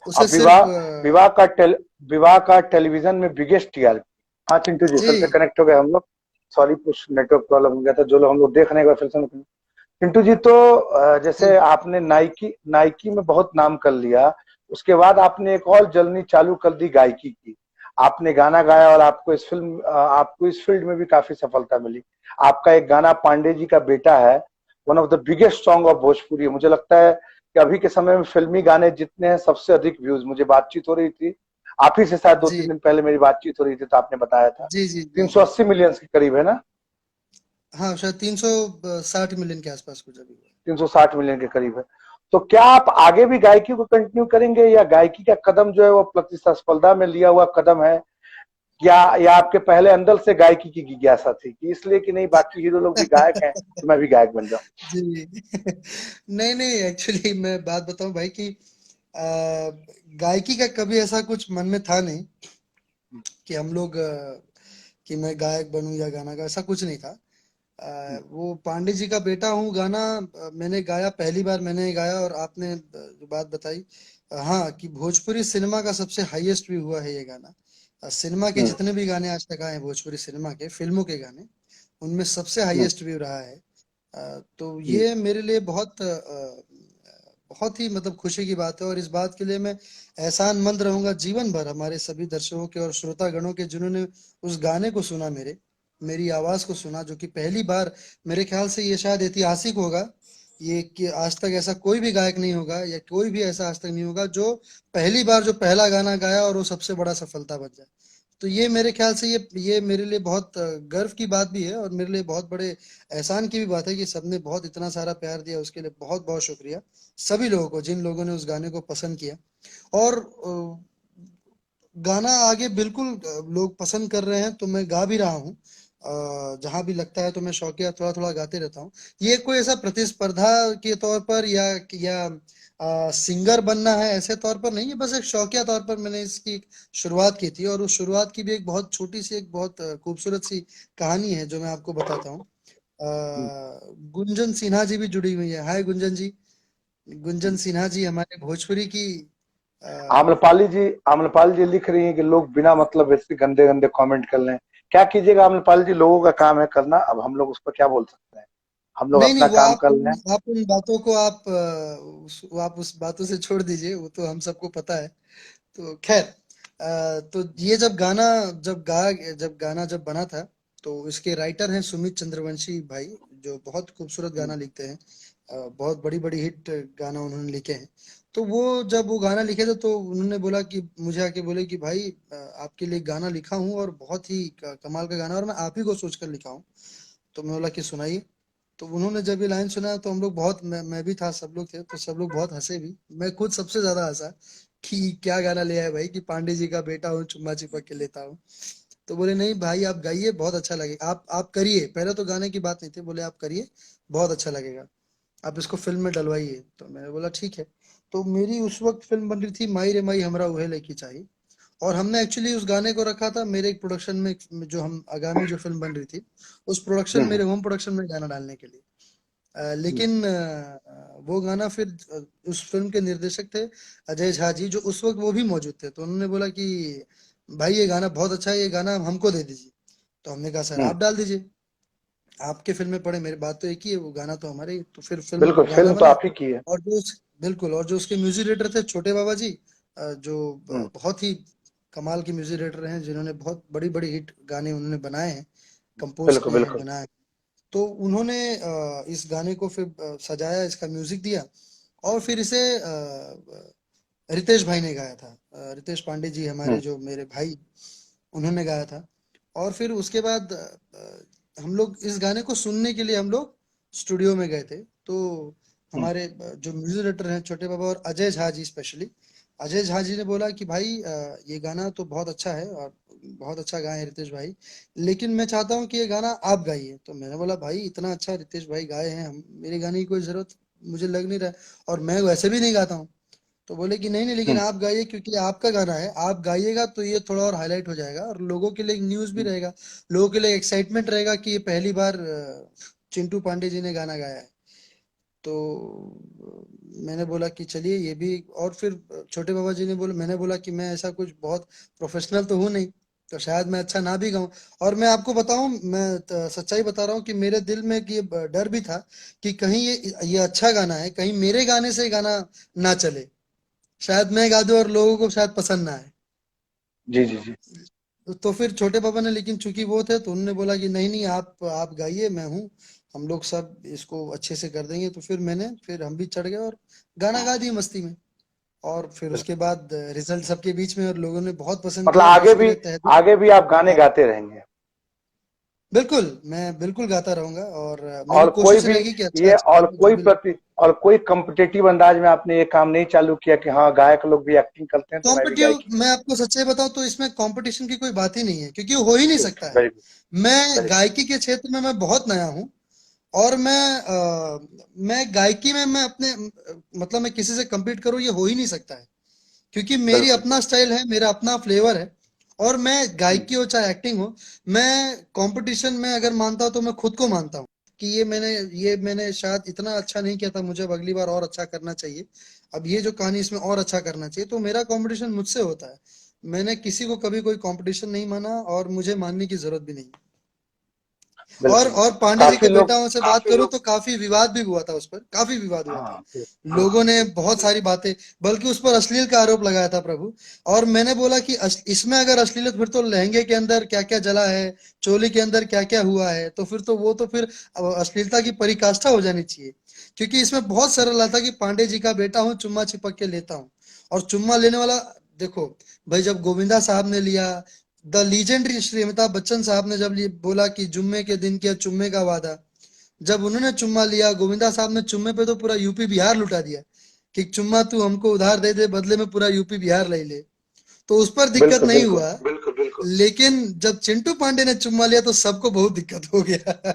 उसे अब सिर्फ विवाह का विवाह का टेलीविजन में बिगेस्ट टीआरपी। हाँ चिंटू जी, जी फिर से कनेक्ट हो गए हम लोग। सॉरी, कुछ नेटवर्क प्रॉब्लम हो गया था, जो लोग हम लोग देख रहे हैं एक बार फिर से चिंटू जी, तो जी जैसे आपने नाइकी नाइकी में बहुत नाम कर लिया, उसके बाद आपने एक और जर्नी चालू कर दी गायकी की। आपने गाना गाया और आपको इस फील्ड में भी काफी सफलता मिली। आपका एक गाना पांडे जी का बेटा है, one of the biggest song of Bhojpuri. मुझे लगता है कि अभी के समय में फिल्मी गाने जितने हैं सबसे अधिक व्यूज, मुझे बातचीत हो रही थी आप ही से, शायद दो जी तीन दिन पहले मेरी बातचीत हो रही थी तो आपने बताया था जी जी जी जी 380 मिलियन के करीब है ना? हाँ, शायद 360 मिलियन के आसपास कुछ अभी हुआ। 360 मिलियन के करीब है। तो क्या आप आगे भी गायकी को कंटिन्यू करेंगे, या गायकी का कदम जो है वो प्रतिस्पर्धा में लिया हुआ कदम है, या आपके पहले अंदर से गायकी की जिज्ञासा थी कि इसलिए कि नहीं बाकी हीरो लोग भी गायक हैं तो मैं भी गायक बन जाऊं? जी नहीं नहीं, एक्चुअली मैं बात बताऊं भाई कि गायकी का कभी ऐसा कुछ मन में था नहीं कि हम लोग कि मैं गायक बनूं या गाना गा, ऐसा कुछ नहीं था। वो पांडे जी का बेटा हूँ गाना मैंने गाया, पहली बार मैंने गाया। और आपने जो बात बताई, हाँ, कि भोजपुरी सिनेमा का सबसे हाईएस्ट व्यू हुआ है ये गाना। सिनेमा के हम्म, जितने भी गाने आज तक आए हैं भोजपुरी सिनेमा के, फिल्मों के गाने, उनमें सबसे हम्म, हाईएस्ट व्यू रहा है। तो ये मेरे लिए बहुत ही मतलब खुशी की बात है, और इस बात के लिए मैं एहसानमंद रहूंगा जीवन भर हमारे सभी दर्शकों के और श्रोतागणों के, जिन्होंने उस गाने को सुना, मेरी आवाज को सुना, जो कि पहली बार, मेरे ख्याल से ये शायद ऐतिहासिक होगा ये, कि आज तक ऐसा कोई भी गायक नहीं होगा या कोई भी ऐसा आज तक नहीं होगा जो पहली बार जो पहला गाना गाया और वो सबसे बड़ा सफलता बन जाए। तो ये मेरे ख्याल से ये मेरे लिए बहुत गर्व की बात भी है, और मेरे लिए बहुत बड़े एहसान की भी बात है कि सबने बहुत इतना सारा प्यार दिया, उसके लिए बहुत बहुत शुक्रिया सभी लोगों को, जिन लोगों ने उस गाने को पसंद किया। और गाना आगे बिल्कुल लोग पसंद कर रहे हैं, तो मैं गा भी रहा हूँ। जहां भी लगता है तो मैं शौकिया थोड़ा थोड़ा गाते रहता हूँ। ये कोई ऐसा प्रतिस्पर्धा के तौर पर या सिंगर बनना है ऐसे तौर पर नहीं है, बस एक शौकिया तौर पर मैंने इसकी शुरुआत की थी, और उस शुरुआत की भी एक बहुत छोटी सी, एक बहुत खूबसूरत सी कहानी है जो मैं आपको बताता हूँ। हम्म। गुंजन सिन्हा जी भी जुड़ी हुई है। हाय गुंजन जी। गुंजन हम्म। सिन्हा जी हमारे भोजपुरी की आ, आम्रपाली जी लिख रही हैं कि लोग बिना मतलब ऐसे गंदे गंदे कमेंट कर रहे हैं। क्या कीजिएगा आम्रपाली जी, लोगों का काम है करना, अब हम लोग उस पर क्या बोल सकते हैं। हम लोग नहीं नहीं, अपना वो काम कर रहे हैं। आप उन बातों को आप उस बातों से छोड़ दीजिए, वो तो हम सबको पता है। तो खैर, तो ये जब गाना जब बना था, तो इसके राइटर हैं सुमित चंद्रवंशी भाई, जो बहुत खूबसूरत गाना लिखते हैं। बहुत बड़ी बड़ी हिट गाना उन्होंने लिखे हैं। तो वो जब वो गाना लिखे थे, तो उन्होंने बोला कि मुझे आके बोले कि भाई, आपके लिए गाना लिखा हूँ, और बहुत ही कमाल का गाना, और मैं आप ही को सोचकर लिखा हूँ। तो मैं बोला कि सुनाइए। तो उन्होंने जब ये लाइन सुना, तो हम लोग बहुत, मैं भी था, सब लोग थे, तो सब लोग बहुत हंसे भी, मैं खुद सबसे ज्यादा हंसा कि क्या गाना लिया है भाई, कि पांडे जी का बेटा हूँ, चुम्मा चिपक के लेता हूँ। तो बोले नहीं भाई, आप गाइए, बहुत अच्छा लगेगा, आप करिए, पहले तो गाने की बात नहीं थी, बोले आप करिए, बहुत अच्छा लगेगा, आप इसको फिल्म में डलवाइए। तो मैंने बोला ठीक है। तो मेरी उस वक्त फिल्म बन रही थी माई रे माई हमरा उहे लेकी चाहिए, और हमने एक्चुअली उस गाने को रखा था मेरे एक प्रोडक्शन में, जो हम आगामी जो फिल्म बन रही थी, उस प्रोडक्शन, हम्म। मेरे होम प्रोडक्शन में गाना डालने के लिए। हम्म। लेकिन वो गाना फिर उस फिल्म के निर्देशक थे अजय झा जी, जो उस वक्त वो भी मौजूद थे, तो उन्होंने बोला कि भाई ये गाना बहुत अच्छा है, ये गाना हमको दे दीजिए। तो हमने कहा सर हम्म। आप डाल दीजिए, आपके फिल्म में पड़े, मेरी बात तो एक ही है, वो गाना तो हमारे ही। तो फिर बिल्कुल, फिल्म गाना फिल्म तो बना। आप ही की है। और बिल्कुल, और जो उसके म्यूजिक डायरेक्टर थे छोटे बाबा जी, जो हम्म। बहुत ही कमाल के म्यूजिक डायरेक्टर हैं, जिन्होंने बहुत बड़ी बड़ी हिट गाने उन्होंने बनाए हैं, कंपोज बिल्कुल किए हैं, बिल्कुल। बनाए हैं। तो उन्होंने इस गाने को फिर सजाया, इसका म्यूजिक दिया, और फिर इसे रितेश भाई ने गाया था। रितेश पांडे जी हमारे, हम्म। जो मेरे भाई, उन्होंने गाया था। और फिर उसके बाद हम लोग इस गाने को सुनने के लिए हम लोग स्टूडियो में गए थे। तो हम्म। हमारे जो म्यूजिक डायरेक्टर हैं छोटे बाबा और अजय झा जी, स्पेशली अजय झा जी ने बोला कि भाई, ये गाना तो बहुत अच्छा है, और बहुत अच्छा गाए हैं रितेश भाई, लेकिन मैं चाहता हूँ कि ये गाना आप गाइए। तो मैंने बोला भाई, इतना अच्छा रितेश भाई गाए हैं, हम मेरे गाने की कोई जरूरत मुझे लग नहीं रहा है, और मैं वैसे भी नहीं गाता हूँ। तो बोले कि नहीं नहीं, लेकिन हम्म। आप गाइए, क्योंकि आपका गाना है, आप गाइएगा तो ये थोड़ा और हाईलाइट हो जाएगा, और लोगों के लिए एक न्यूज भी रहेगा, लोगों के लिए एक्साइटमेंट रहेगा कि ये पहली बार चिंटू पांडे जी ने गाना गाया है। तो मैंने बोला कि चलिए ये भी। और फिर छोटे बाबा जी ने बोला, मैंने बोला कि मैं ऐसा कुछ बहुत प्रोफेशनल तो हूँ नहीं, तो शायद मैं अच्छा ना भी गाऊं। और मैं आपको बताऊं, मैं सच्चाई बता रहा हूँ कि मेरे दिल में कि ये डर भी था कि कहीं ये अच्छा गाना है, कहीं मेरे गाने से गाना ना चले, शायद मैं गा दूं और लोगों को शायद पसंद ना आए। जी जी जी। तो फिर छोटे पापा ने, लेकिन चूंकि वो थे, तो उन्होंने बोला कि नहीं नहीं, आप गाइए, मैं हूँ, हम लोग सब इसको अच्छे से कर देंगे। तो फिर हम भी चढ़ गए और गाना गा दिए मस्ती में। और फिर उसके बिल्कुल, बाद रिजल्ट सबके बीच में, और लोगों ने बहुत पसंद मतलब किया, मैं उसके लिए तहे दिल। आगे भी आप गाने हाँ, गाते रहेंगे। बिल्कुल, मैं बिल्कुल गाता रहूंगा, और मेरी और कोई कोशिश भी रहेगी कि अच्छा ये अच्छा गाऊं, जो भी लगे। और कोई कम्पिटेटिव अंदाज में आपने ये काम नहीं चालू किया कि हाँ गायक लोग भी एक्टिंग करते हैं तो मैं भी गायकी कॉम्पिटिटिव, करूँ। मैं आपको सच्चाई बताऊं तो इसमें कंपटीशन की कोई बात ही नहीं है, क्योंकि हो ही नहीं गुड, सकता है। वेरी गुड, मैं वेरी गुड। गायकी के क्षेत्र में मैं बहुत नया हूँ, और मैं गायकी में मैं अपने मतलब मैं किसी से compete करूँ, ये हो ही नहीं सकता है, क्योंकि मेरी बिल्कुल अपना बिल्कुल। स्टाइल है, मेरा अपना फ्लेवर है। और मैं हम्म। गायकी हो चाहे एक्टिंग हो, मैं कंपटीशन में अगर मानता हूं तो मैं खुद को मानता हूँ कि ये मैंने शायद इतना अच्छा नहीं किया था, मुझे अब अगली बार और अच्छा करना चाहिए, अब ये जो कहानी इसमें और अच्छा करना चाहिए। तो मेरा कंपटीशन मुझसे होता है, मैंने किसी को कभी कोई कंपटीशन नहीं माना, और मुझे मानने की जरूरत भी नहीं। बिल्कुल। और पांडे जी काफी के लोग, बेटाओं से बात करूं तो काफी विवाद भी हुआ था उस पर, काफी विवाद हुआ था। हाँ लोगों ने बहुत सारी बातें, बल्कि उस पर अश्लील का आरोप लगाया था प्रभु। और मैंने बोला कि इसमें अगर अश्लीलत, फिर तो लहंगे के अंदर क्या क्या जला है, चोली के अंदर क्या क्या हुआ है, तो फिर तो वो तो फिर अश्लीलता की पराकाष्ठा हो जानी चाहिए। क्योंकि इसमें बहुत सरल था कि पांडे जी का बेटा हूँ, चुम्मा चिपक के लेता हूँ। और चुम्मा लेने वाला, देखो भाई, जब गोविंदा साहब ने लिया, द लीजेंडरी श्री अमिताभ बच्चन साहब ने जब बोला कि जुम्मे के दिन किया चुम्मे का वादा, जब उन्होंने चुम्मा लिया, गोविंदा साहब ने चुम्मे पे तो पूरा यूपी बिहार लुटा दिया कि चुम्मा तू हमको उधार दे दे, बदले में पूरा यूपी बिहार ले ले। तो उस पर दिक्कत बिल्कुल नहीं बिल्कुल। हुआ, बिल्कुल बिल्कुल, लेकिन जब चिंटू पांडे ने चुम्मा लिया तो सबको बहुत दिक्कत हो गया।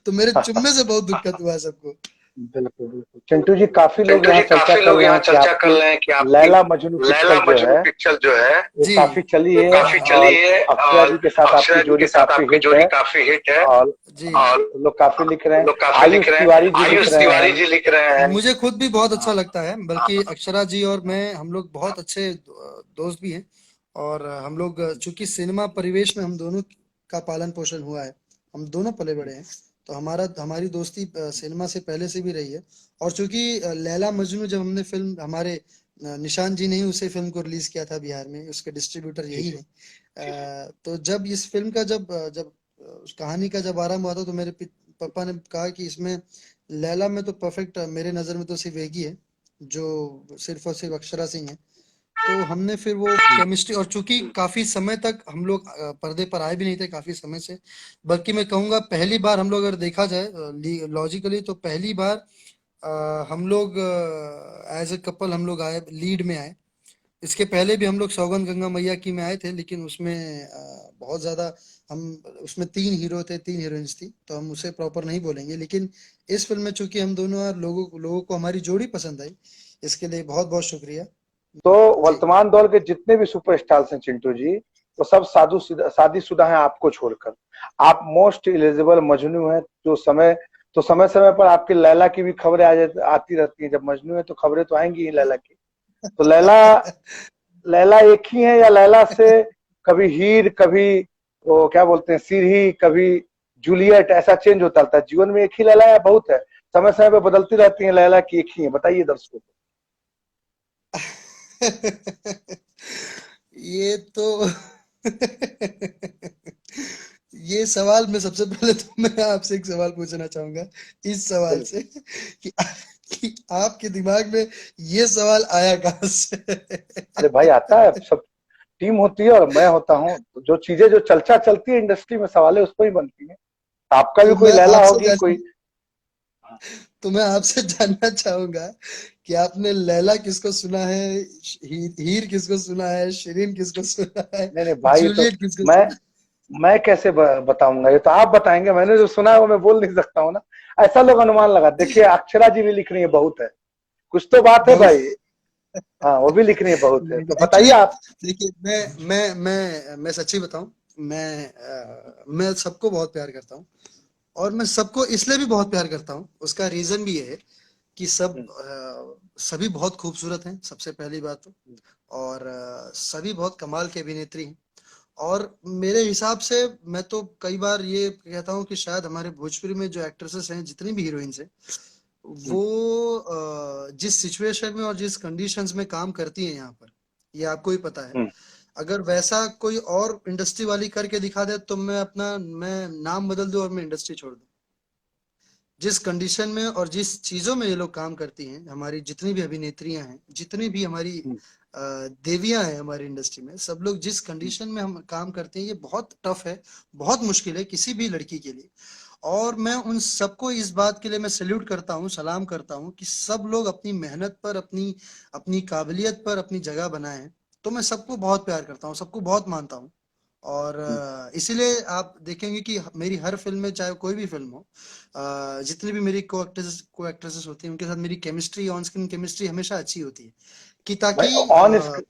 तो मेरे चुम्मे से बहुत दिक्कत हुआ सबको। बिल्कुल बिल्कुल। चिंटू जी, काफी लोग चिंटू यहाँ जी, चर्चा काफी कर लोग रहे यहाँ हैं कि चर्चा कर आपकी रहे हैं कि आपकी लैला मजनू लैला पिक्चर जो मजनू है पिक्चर जो है वो जी, काफी चली वो है, काफी चली और है, अक्षरा और जी के साथ आपकी अक्षरा जी के जोड़ी साथ काफी आपकी हिट जोड़ी है। काफी हिट है। और जी, और लोग काफी लिख रहे हैं, लोग काफी लिख आयुष रहे हैं, तिवारी जी लिख आयुष रहे तिवारी हैं। जी लिख रहे हैं। मुझे खुद भी बहुत अच्छा हाँ लगता है, बल्कि अक्षरा जी और मैं, हम लोग बहुत अच्छे दोस्त भी हैं। और हम लोग चूंकि सिनेमा परिवेश में हम दोनों का पालन पोषण हुआ है, हम दोनों पले बड़े हैं, तो हमारी दोस्ती सिनेमा से पहले से भी रही है। और चूंकि लैला मजनू जब हमने फिल्म, हमारे निशान जी ने ही उसे फिल्म को रिलीज किया था बिहार में, उसके डिस्ट्रीब्यूटर जी यही जी। हैं। तो जब इस फिल्म का जब उस कहानी का जब आरंभ हुआ था, तो मेरे पापा ने कहा कि इसमें लैला में तो परफेक्ट मेरे नजर में तो सिर्फ एक ही है, जो सिर्फ और सिर्फ अक्षरा सिंह है। तो हमने फिर वो केमिस्ट्री, और चूंकि काफी समय तक हम लोग पर्दे पर आए भी नहीं थे, काफी समय से, बल्कि मैं कहूंगा पहली बार हम लोग अगर देखा जाए लॉजिकली, तो पहली बार हम लोग एज ए कपल हम लोग आए, लीड में आए। इसके पहले भी हम लोग सौगंध गंगा मैया की में आए थे, लेकिन उसमें बहुत ज्यादा, हम उसमें 3 हीरो थे, 3 हीरोइंस थी, तो हम उसे प्रॉपर नहीं बोलेंगे। लेकिन इस फिल्म में चूंकि हम दोनों, और लोगों को हमारी जोड़ी पसंद आई, इसके लिए बहुत बहुत शुक्रिया। तो जी, वर्तमान दौर के जितने भी सुपरस्टार्स हैं चिंटू जी, वो सब शादीशुदा हैं आपको छोड़कर। आप मोस्ट एलिजिबल मजनू हैं। जो समय, तो समय समय पर आपकी लैला की भी खबरें आती रहती हैं। जब मजनू है तो खबरें तो आएंगी ही लैला की। तो लैला, लैला एक ही है या लैला से कभी हीर, कभी वो क्या बोलते हैं सिरही, कभी जूलियट, ऐसा चेंज होता रहता है जीवन में? एक ही लैला या बहुत है? समय समय पर बदलती रहती है लैला की एक ही है? बताइए दर्शकों को। ये तो ये सवाल, मैं सबसे पहले तो मैं आपसे एक सवाल पूछना चाहूंगा इस सवाल से, बिल्कुल। कि, कि आपके दिमाग में ये सवाल आया कहाँ से? अरे भाई, आता है सब, टीम होती है और मैं होता हूँ। तो जो चीजें जो चर्चा चलती है इंडस्ट्री में, सवालें उस पर ही बनती हैं। आपका भी तो कोई मैं लैला आपसे होगी कोई। तो मैं आपसे जानना चाहूंगा कि आपने लैला किसको सुना है, हीर किसको सुना है, शिरीन किसको सुना है, नहीं नहीं भाई, तो जूलियट किसको मैं सुना है? मैं कैसे बताऊंगा? ये तो आप बताएंगे। मैंने जो सुना है वो मैं बोल नहीं सकता हूँ ना। ऐसा लोग अनुमान लगा, देखिए अक्षरा जी भी लिख रही है बहुत है, कुछ तो बात है भाई। बहुत। हाँ, वो भी लिख रही है बहुत है, नहीं, तो बताइए एक्चुअली आप। देखिए, मैं सच्ची बताऊं, मैं सबको बहुत प्यार करता हूँ। और मैं सबको इसलिए भी बहुत प्यार करता हूँ, उसका रीजन भी ये है कि सभी बहुत खूबसूरत हैं, सबसे पहली बात तो। और सभी बहुत कमाल के अभिनेत्री हैं। और मेरे हिसाब से, मैं तो कई बार ये कहता हूँ कि शायद हमारे भोजपुरी में जो एक्ट्रेसेस हैं, जितनी भी हीरोइंस हैं, वो जिस सिचुएशन में और जिस कंडीशंस में काम करती हैं यहाँ पर, ये आपको ही पता है। हम्म, अगर वैसा कोई और इंडस्ट्री वाली करके दिखा दे, तो मैं नाम बदल दूं और मैं इंडस्ट्री छोड़ दूं। जिस कंडीशन में और जिस चीजों में ये लोग काम करती हैं, हमारी जितनी भी अभिनेत्रियां हैं, जितनी भी हमारी हम्म, देवियां हैं हमारी इंडस्ट्री में, सब लोग जिस हम्म, कंडीशन में हम काम करते हैं, ये बहुत टफ है, बहुत मुश्किल है किसी भी लड़की के लिए। और मैं उन सबको इस बात के लिए मैं सैल्यूट करता हूँ, सलाम करता हूँ कि सब लोग अपनी मेहनत पर, अपनी अपनी काबिलियत पर अपनी जगह बनाए हैं। तो मैं सबको बहुत प्यार करता हूँ, सबको बहुत मानता हूँ। और हम्म, इसीलिए आप देखेंगे कि मेरी हर फिल्म में, चाहे कोई भी फिल्म हो, जितनी भी मेरी को एक्ट्रेसेस होती हैं, उनके साथ मेरी केमिस्ट्री, ऑन स्क्रीन केमिस्ट्री हमेशा अच्छी होती है, कि भाई ताकि ऑन स्क्रीन,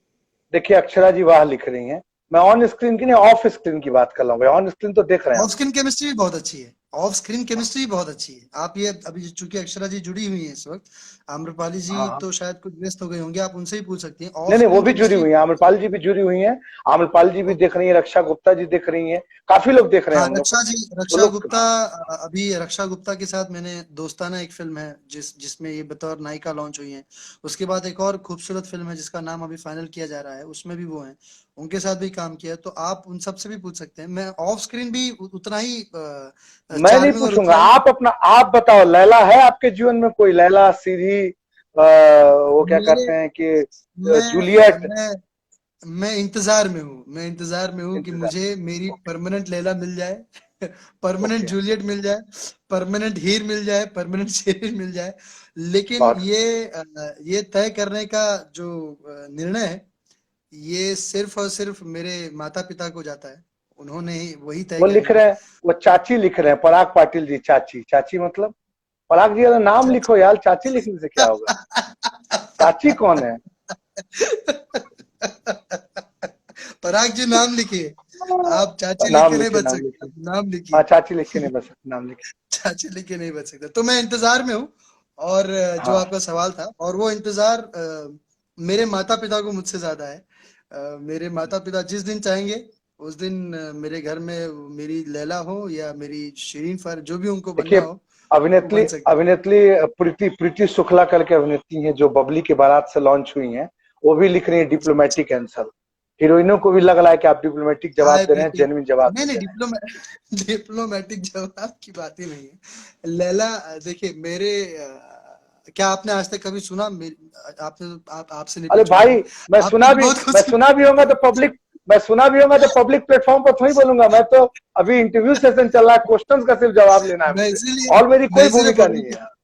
देखिए अक्षरा जी वाह लिख रही हैं। मैं ऑन स्क्रीन की नहीं, ऑफ स्क्रीन की बात कर रहा हूँ भाई। ऑन स्क्रीन तो देख रहे हैं ऑफ हम। स्क्रीन केमिस्ट्री भी बहुत अच्छी है। ऑफ स्क्रीन केमिस्ट्री बहुत अच्छी है। आप ये अभी चूंकि अक्षरा जी जुड़ी हुई हैं इस वक्त, आम्रपाली जी हाँ हाँ। तो शायद कुछ व्यस्त हो गए होंगे, आप उनसे ही पूछ सकती हैं, ऑफ नहीं नहीं, वो स्क्रीन भी जुड़ी केमिस्ट्री। हुई है, आम्रपाल जी भी जुड़ी हुई हैं। आम्रपाल जी भी देख रही हैं, रक्षा गुप्ता जी देख रही हैं, काफी लोग देख रहे हैं हाँ, हम लोग को। रक्षा जी, वो रक्षा लोग गुप्ता। हाँ। अभी रक्षा गुप्ता के साथ मैंने दोस्ताना एक फिल्म है जिसमें ये बतौर नायिका लॉन्च हुई है। उसके बाद एक और खूबसूरत फिल्म है जिसका नाम अभी फाइनल किया जा रहा है, उसमें भी वो हैं, उनके साथ भी काम किया है। तो आप उन सब से भी पूछ सकते हैं। मैं ऑफ स्क्रीन भी उतना ही मैं नहीं चार्मिंग और पूछूंगा, उतना ही। आप अपना आप बताओ, लैला है आपके जीवन में कोई? लैला, सीधी, वो क्या मेरे कहते हैं कि मैं जूलियट? मैं मैं इंतजार में हूँ, मैं इंतजार में हूँ कि इंतजार। मुझे मेरी ओके। परमानेंट लैला मिल जाए, परमानेंट ओके। जूलियट मिल जाए, परमानेंट हीर मिल जाए, परमानेंट शेर मिल जाए। लेकिन बहुत ये तय करने का जो निर्णय है, ये सिर्फ और सिर्फ मेरे माता पिता को जाता है। उन्होंने ही, वही तय वो लिख करेंगे। रहे हैं, वो चाची लिख रहे हैं, पराग पाटिल जी, चाची। चाची मतलब पराग जी वाला नाम चाचा। लिखो यार, चाची लिखने से क्या होगा? चाची कौन है? पराग जी नाम लिखिए, आप चाची लिख नाम के नहीं लिखिए, बच नाम सकते, लिखिए। आप नाम हाँ, लिखिए। चाची लिख के नहीं बस, नाम लिखिए। चाची लिख के नहीं बच सकते। तो मैं इंतजार में हूँ। और जो हाँ। आपका सवाल था, और वो इंतजार मेरे माता पिता को मुझसे ज्यादा है। मेरे माता पिता जिस दिन चाहेंगे उस दिन मेरे घर में मेरी लैला हो या मेरी शिरीन फर, जो भी उनको बनना देखिए, हो वो अभिनेत्री बन सकता है। अभिनेत्री प्रीति प्रीति शुक्ला करके अभिनेत्री हैं, जो बबली के बारात से लॉन्च हुई हैं। वो भी लिख रही है डिप्लोमेटिक आंसर। हीरोइनों को भी लग रहा है कि आप डिप्लोमेटिक जवाब हाय दे रहे हैं, प्रीति। जेन्युइन जवाब नहीं नहीं नहीं, दे रहे हैं। डिप्लोमेटिक जवाब की बात ही नहीं है। लैला, देखिए मेरे क्या आपने आज तक कभी सुना आपने, आपसे नहीं अरे पूछूंगा भाई, मैं। आपने तो बहुत मैं कुछ। सुना भी होगा तो पब्लिक, मैं सुना भी होगा तो पब्लिक प्लेटफॉर्म पर थोड़ी बोलूंगा। मैं तो अभी इंटरव्यू सेशन चल रहा है, क्वेश्चंस का सिर्फ जवाब लेना है मैं मुझे, इसीलिए और मेरी मैं कोई इसीलिए भूमिका नहीं पब्लिक है।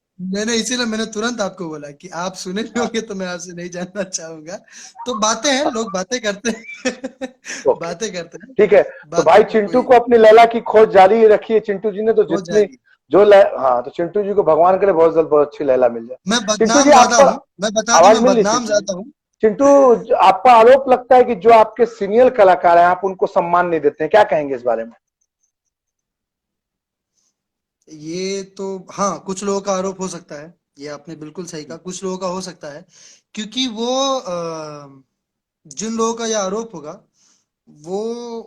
मैंने तुरंत आपको बोला कि आप सुने भी हाँ। होंगे तो मैं आपसे नहीं जानना चाहूंगा। तो बातें हैं, लोग बातें करते हैं। ओके। बातें करते हैं। ठीक है। तो बातों भाई का चिंटू कोई को अपनी लैला की खोज जारी रखिए। चिंटू जी ने तो हो जितनी जाएगी। हाँ, तो चिंटू जी को भगवान करे बहुत जल्द बहुत अच्छी लैला मिल जाए। मैं चिंटू बदनाम जी आप ज्यादा पर हूँ, मैं बता दूं, आवाज मैं मिल रही बदनाम चिंटू जी? ज्यादा हूँ। चिंटू, आप पर आरोप लगता है कि जो आपके सीनियर कलाकार हैं, आप उनको सम्मान नहीं देते हैं, क्या कहेंगे इस बारे में? ये तो हाँ, कुछ लोगों का आरोप हो सकता है। ये आपने बिल्कुल सही कहा, कुछ लोगों का हो सकता है। क्योंकि वो जिन लोगों का ये आरोप होगा, वो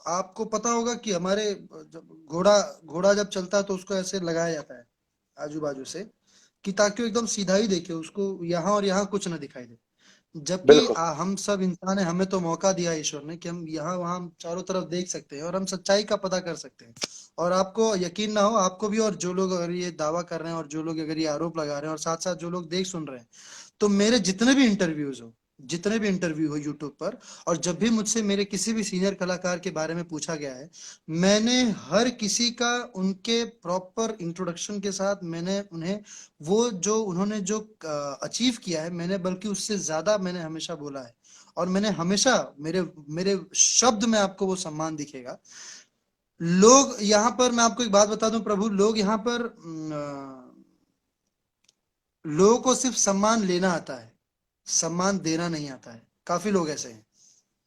आपको पता होगा कि हमारे जब घोड़ा घोड़ा जब चलता है तो उसको ऐसे लगाया जाता है आजू बाजू से, कि ताकि वो एकदम सीधा ही देखे, उसको यहाँ और यहाँ कुछ ना दिखाई दे। जबकि बिल्कुल। हम सब इंसान हैं, हमें तो मौका दिया ईश्वर ने कि हम यहाँ वहाँ चारों तरफ देख सकते हैं और हम सच्चाई का पता कर सकते हैं। और आपको यकीन ना हो, आपको भी, और जो लोग अगर ये दावा कर रहे हैं और जो लोग अगर ये आरोप लगा रहे हैं और साथ साथ जो लोग देख सुन रहे हैं, तो मेरे जितने भी इंटरव्यू हो यूट्यूब पर, और जब भी मुझसे मेरे किसी भी सीनियर कलाकार के बारे में पूछा गया है, मैंने हर किसी का उनके प्रॉपर इंट्रोडक्शन के साथ मैंने उन्हें वो जो उन्होंने जो अचीव किया है, मैंने बल्कि उससे ज्यादा मैंने हमेशा बोला है। और मैंने हमेशा मेरे मेरे शब्द में आपको वो सम्मान दिखेगा। लोग यहाँ पर, मैं आपको एक बात बता दूं प्रभु, लोग यहाँ पर लोगों को सिर्फ सम्मान लेना आता है, सम्मान देना नहीं आता है। काफी लोग ऐसे हैं।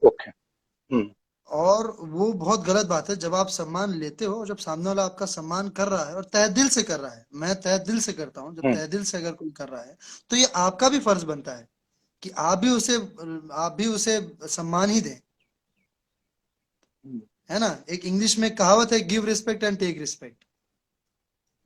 ओके। हम्म। और वो बहुत गलत बात है जब आप सम्मान लेते हो, जब सामने वाला आपका सम्मान कर रहा है और तहे दिल से कर रहा है। मैं तहे दिल से करता हूँ, जब हम्म। तहे दिल से अगर कोई कर रहा है, तो ये आपका भी फर्ज बनता है कि आप भी उसे सम्मान ही दें। हम्म। है ना? एक इंग्लिश में कहावत है, give respect and take respect.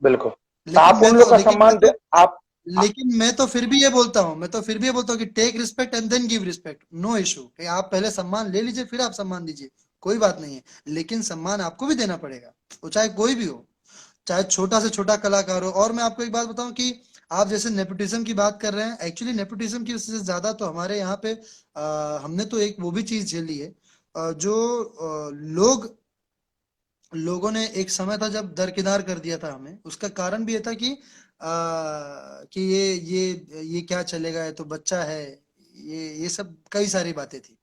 बिल्कुल। तो लेकिन आप मैं उन लोग तो का लेकिन मैं सम्मान दे तो आप। लेकिन मैं तो फिर भी ये बोलता हूँ, कि take respect and then give respect, no issue, कि आप पहले सम्मान ले लीजिए फिर आप सम्मान दीजिए, कोई बात नहीं है। लेकिन सम्मान आपको भी देना पड़ेगा, वो चाहे कोई भी हो, चाहे छोटा से छोटा कलाकार हो। और मैं आपको एक बात बताऊं कि आप जैसे नेपोटिज्म की बात कर रहे हैं, एक्चुअली नेपोटिज्म की वजह से ज्यादा तो हमारे यहाँ पे हमने तो एक वो भी चीज झेली है, जो लोगों ने, एक समय था जब दरकिनार कर दिया था हमें। उसका कारण भी ये था कि ये क्या चलेगा, ये तो बच्चा है, ये सब कई सारी बातें थी।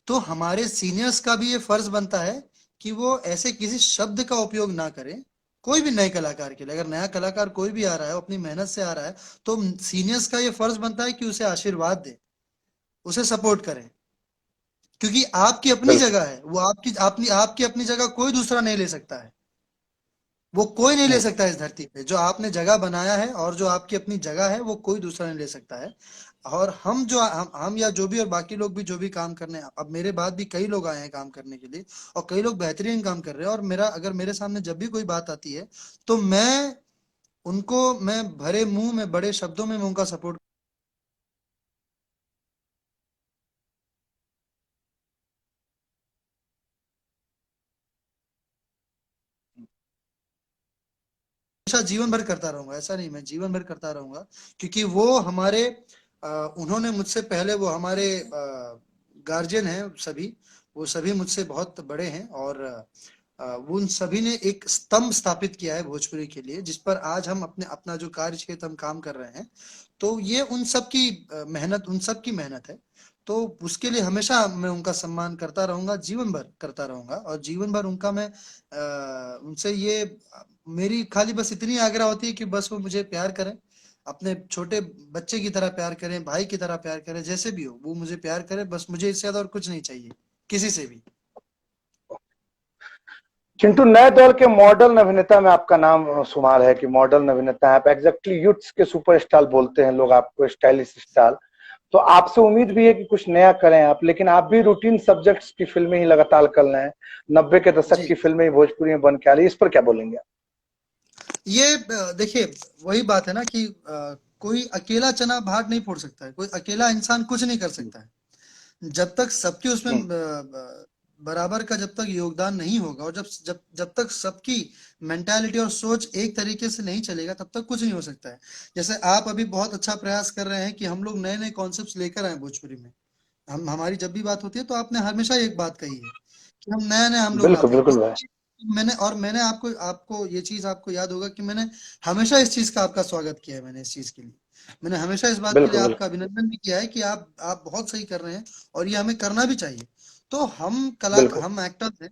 तो हमारे सीनियर्स का भी ये फर्ज बनता है कि वो ऐसे किसी शब्द का उपयोग ना करें कोई भी नए कलाकार के लिए। अगर नया कलाकार कोई भी आ रहा है, अपनी मेहनत से आ रहा है, तो सीनियर्स का ये फर्ज बनता है कि उसे आशीर्वाद दे, उसे सपोर्ट करें। क्योंकि आपकी अपनी बिल्कुल। जगह है, वो आपकी अपनी जगह कोई दूसरा नहीं ले सकता है। वो कोई नहीं ले सकता इस धरती पे। जो आपने जगह बनाया है और जो आपकी अपनी जगह है वो कोई दूसरा नहीं ले सकता है। और हम या जो भी और बाकी लोग भी जो भी काम करने, अब मेरे बाद भी कई लोग आए हैं काम करने के लिए और कई लोग बेहतरीन काम कर रहे हैं। और मेरा अगर मेरे सामने जब भी कोई बात आती है तो मैं भरे मुंह में बड़े शब्दों में मैं उनका सपोर्ट हमेशा जीवन भर करता रहूंगा। ऐसा नहीं, मैं जीवन भर करता रहूंगा क्योंकि वो हमारे उन्होंने मुझसे पहले, वो हमारे गार्जियन हैं सभी, वो सभी मुझसे बहुत बड़े हैं। और वो उन सभी ने एक स्तंभ स्थापित किया है भोजपुरी के लिए, जिस पर आज हम अपना जो कार्य क्षेत्र हम काम कर रहे हैं। तो ये उन सब की मेहनत, उन सब की मेहनत है। तो उसके लिए हमेशा मैं उनका सम्मान करता रहूंगा, जीवन भर करता रहूंगा। और जीवन भर उनका मैं उनसे ये मेरी खाली बस इतनी आग्रह होती है कि बस वो मुझे प्यार करें, अपने छोटे बच्चे की तरह प्यार करें, भाई की तरह प्यार करें, जैसे भी हो वो मुझे प्यार करे। बस मुझे इससे ज्यादा और कुछ नहीं चाहिए किसी से भी। चिंटू, नए दौर के मॉडर्न अभिनेता में आपका नाम शुमार है कि मॉडर्न अभिनेता है आप, एग्जैक्टली यूथ्स के सुपरस्टार बोलते हैं लोग आपको, स्टाइलिश स्टार। तो आपसे उम्मीद भी है कि कुछ नया करें आप, लेकिन आप भी रूटीन सब्जेक्ट्स की फिल्में ही लगातार कर रहे हैं। 90 के दशक जी, की फिल्में ही भोजपुरी में बन के आ रही है, इस पर क्या बोलेंगे आप? ये देखिए, वही बात है ना कि कोई अकेला चना भात नहीं फोड़ सकता है, कोई अकेला इंसान कुछ नहीं कर सकता है। जब तक सबके उसमें हम्म, बराबर का जब तक योगदान नहीं होगा, और जब जब जब तक सबकी मेंटालिटी और सोच एक तरीके से नहीं चलेगा, तब तक कुछ नहीं हो सकता है। जैसे आप अभी बहुत अच्छा प्रयास कर रहे हैं कि हम लोग नए नए कॉन्सेप्ट्स लेकर आए भोजपुरी में। हम हमारी जब भी बात होती है तो आपने हमेशा एक बात कही है कि हम नए नए हम लोग बिल्कुल लाते हैं। तो बिल्कुल भाई। मैंने आपको आपको ये चीज आपको याद होगा कि मैंने हमेशा इस चीज का आपका स्वागत किया है। मैंने इस चीज के लिए, मैंने हमेशा इस बात के लिए बिल्कुल आपका बिल्कुल अभिनंदन भी किया है कि आप बहुत सही कर रहे हैं और ये हमें करना भी चाहिए। तो बिल्कुल। हम एक्टर्स हैं।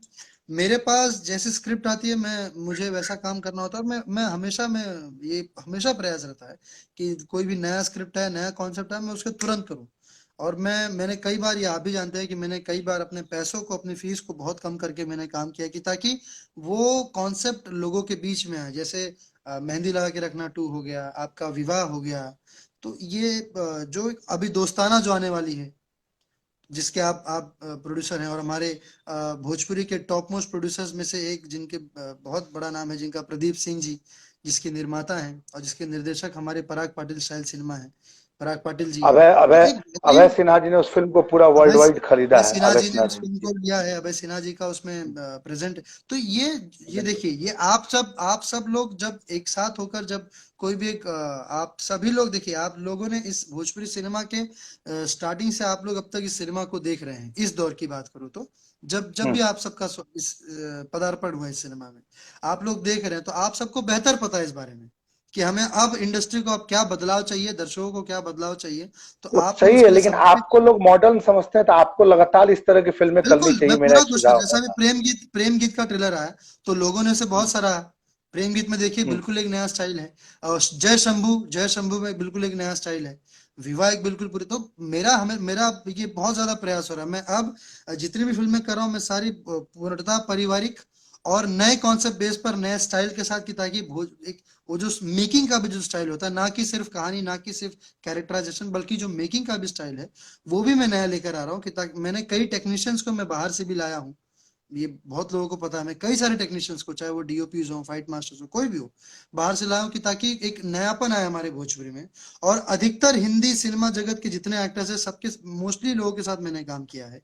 मेरे पास जैसी स्क्रिप्ट आती है, मुझे वैसा काम करना होता है। और मैं ये हमेशा प्रयास रहता है कि कोई भी नया स्क्रिप्ट है, नया कॉन्सेप्ट है, मैं उसके तुरंत करूँ। और मैंने कई बार, ये आप भी जानते हैं कि मैंने कई बार अपने पैसों को, अपनी फीस को बहुत कम करके मैंने काम किया कि ताकि वो कॉन्सेप्ट लोगों के बीच में आए। जैसे मेहंदी लगा के रखना 2 हो गया, आपका विवाह हो गया। तो ये जो अभी दोस्ताना जो आने वाली है, जिसके आप प्रोड्यूसर हैं, और हमारे भोजपुरी के टॉप मोस्ट प्रोड्यूसर्स में से एक, जिनके बहुत बड़ा नाम है, जिनका प्रदीप सिंह जी, जिसके निर्माता हैं और जिसके निर्देशक हमारे पराग पाटिल स्टाइल सिनेमा है, पराग पाटिल जी हैं। अभय तो अभय एक अभय बेहतरीन, सिन्हा जी ने उस फिल्म को पूरा वर्ल्ड अभय वाइड खरीदा अभय है, सिन्हा अभय जी ने सिन्हा उस जी। फिल्म जी, को लिया है, अभय सिन्हा जी का उसमें प्रेजेंट। तो ये बिल्कुल देखिए, ये आप सब लोग जब एक साथ होकर, जब कोई भी एक आप सभी लोग देखिए, आप लोगों ने इस भोजपुरी सिनेमा के स्टार्टिंग से आप लोग अब तक इस सिनेमा को देख रहे हैं। इस दौर की बात करूँ तो जब जब हम्म, भी आप सबका इस पदार्पण हुआ इस सिनेमा में, आप लोग देख रहे हैं, तो आप सबको बेहतर पता है इस बारे में कि हमें अब इंडस्ट्री को अब क्या बदलाव चाहिए, दर्शकों को क्या बदलाव चाहिए। तो वो आप लोग सही है, उसके लिए लेकिन समर्पित। आपको लोग मॉडर्न समझते हैं, तो आपको लगातार इस तरह की फिल्में करनी बिल्कुल, मैं चाहिए, मेरा पूरा एक कोशिश कर, सुझाव जैसा है। अभी प्रेम गीत का ट्रेलर आया तो लोगों ने उसे बहुत सराहा। प्रेम गीत में देखिए हम्म, बिल्कुल एक नया स्टाइल है। और जय शंभू में बिल्कुल एक नया स्टाइल है। विवाह एक बिल्कुल पूरी। तो मेरा ये बहुत ज्यादा प्रयास हो रहा है। मैं अब जितनी भी फिल्में कर रहा हूँ, मैं सारी पूर्णतः पारिवारिक और नए कॉन्सेप्ट बेस पर, नए स्टाइल के साथ, की ताकि भोज एक वो जो मेकिंग का भी जो स्टाइल होता है, ना कि सिर्फ कहानी, ना कि सिर्फ कैरेक्टराइजेशन, बल्कि जो मेकिंग का भी स्टाइल है, वो भी मैं नया लेकर आ रहा हूँ। कि ताकि मैंने कई टेक्नीशियंस को मैं बाहर से भी लाया हूँ। ये बहुत लोगों को पता है, मैं कई सारे टेक्नीशियंस को, चाहे वो डीओपीज हो, फाइट मास्टर्स हो, कोई भी हो, बाहर से लाया हूँ कि ताकि एक नयापन आए हमारे भोजपुरी में। और अधिकतर हिंदी सिनेमा जगत के जितने एक्टर्स हैं, सबके मोस्टली लोगों के साथ मैंने काम किया है।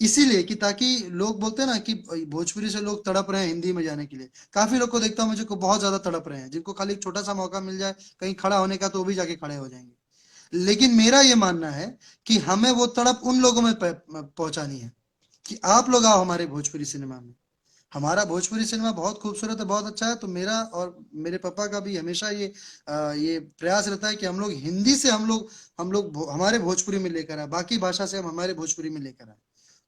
इसीलिए कि ताकि लोग बोलते हैं ना कि भोजपुरी से लोग तड़प रहे हैं हिंदी में जाने के लिए। काफी लोग को देखता हूँ मुझे को बहुत ज्यादा तड़प रहे हैं, जिनको खाली एक छोटा सा मौका मिल जाए कहीं खड़ा होने का, तो वो भी जाके खड़े हो जाएंगे। लेकिन मेरा ये मानना है कि हमें वो तड़प उन लोगों में पहुंचानी है कि आप लोग आओ हमारे भोजपुरी सिनेमा में। हमारा भोजपुरी सिनेमा बहुत खूबसूरत है, बहुत अच्छा है। तो मेरा और मेरे पापा का भी हमेशा ये प्रयास रहता है कि हम लोग हिंदी से, हमारे भोजपुरी में लेकर आए, बाकी भाषा से हम हमारे भोजपुरी में लेकर आए।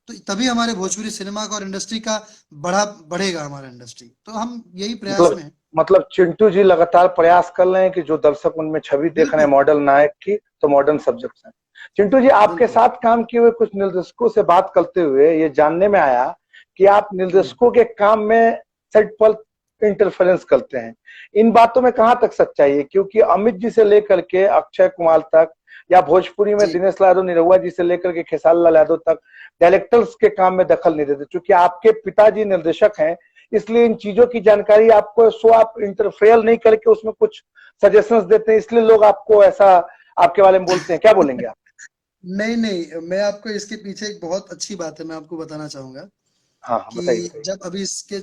तो तभी हमारे भोजपुरी सिनेमा का और इंडस्ट्री का बढ़ेगा हमारा इंडस्ट्री। तो हम यही प्रयास मतलब में हैं। मतलब चिंटू जी लगातार प्रयास कर रहे हैं कि जो दर्शक उनमें छवि देख रहे हैं बिल्कुल, मॉडर्न नायक की, तो मॉडर्न सब्जेक्ट्स हैं। चिंटू जी, आपके बिल्कुल। साथ काम किए हुए कुछ निर्देशकों से बात करते हुए ये जानने में आया कि आप हम्म। निर्देशकों के काम में सेट पर इंटरफेरेंस करते हैं। इन बातों में कहां तक सच्चाई है? क्योंकि अमित जी से लेकर के अक्षय कुमार तक, या भोजपुरी में जी दिनेश यादव निरहुआ जी से लेकर के खेसारी लाल यादव तक डायरेक्टर्स के काम में दखल नहीं देते। क्योंकि आपके पिताजी निर्देशक हैं, इसलिए इन चीजों की जानकारी आपको, सो आप इंटरफेयर नहीं करके उसमें कुछ सजेशंस देते हैं, इसलिए लोग आपको ऐसा आपके बारे में बोलते हैं। क्या बोलेंगे आप? नहीं नहीं, मैं आपको इसके पीछे एक बहुत अच्छी बात है मैं आपको बताना चाहूंगा हाँ हाँ, कि बताइए। जब अभी इसके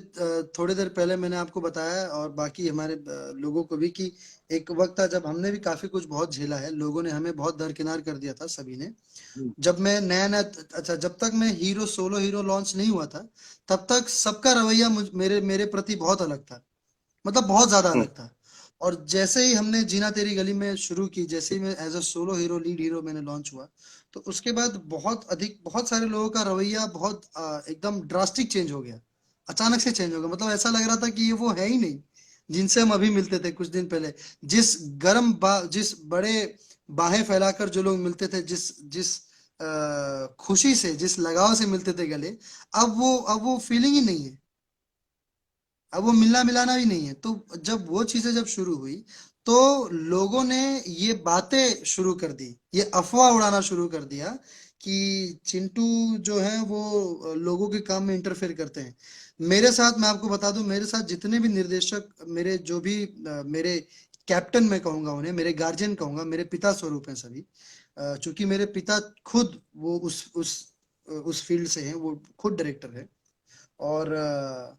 थोड़ी देर पहले मैंने आपको बताया और बाकी हमारे लोगों को भी कि एक वक्त था जब हमने भी काफी कुछ बहुत झेला है, लोगों ने हमें बहुत दरकिनार कर दिया था सभी ने। हम्म, जब मैं नया नया, अच्छा जब तक मैं हीरो सोलो हीरो लॉन्च नहीं हुआ था, तब तक सबका रवैया मेरे मेरे प्रति बहुत अलग था, मतलब बहुत ज्यादा हम्म, अलग था। और जैसे ही हमने जीना तेरी गली में शुरू की, जैसे ही मैं as a solo hero lead hero मैंने लॉन्च हुआ, तो उसके बाद बहुत सारे लोगों का रवैया बहुत एकदम ड्रास्टिक चेंज हो गया। अचानक से चेंज हो गया, मतलब ऐसा लग रहा था कि ये वो है ही नहीं जिनसे हम अभी मिलते थे कुछ दिन पहले। जिस बड़े बाहें फैलाकर जो लोग मिलते थे, जिस जिस खुशी से, जिस लगाव से मिलते थे गले, अब वो फीलिंग ही नहीं है। अब वो मिलना मिलाना भी नहीं है। तो जब वो चीजें जब शुरू हुई, तो लोगों ने ये बातें शुरू कर दी, ये अफवाह उड़ाना शुरू कर दिया कि चिंटू जो है वो लोगों के काम में इंटरफेयर करते हैं। मेरे साथ, मैं आपको बता दूं, मेरे साथ जितने भी निर्देशक, मेरे जो भी मेरे कैप्टन मैं कहूंगा उन्हें, मेरे गार्जियन कहूंगा, मेरे पिता स्वरूप हैं सभी। चूंकि मेरे पिता खुद वो उस फील्ड से हैं, वो खुद डायरेक्टर है। और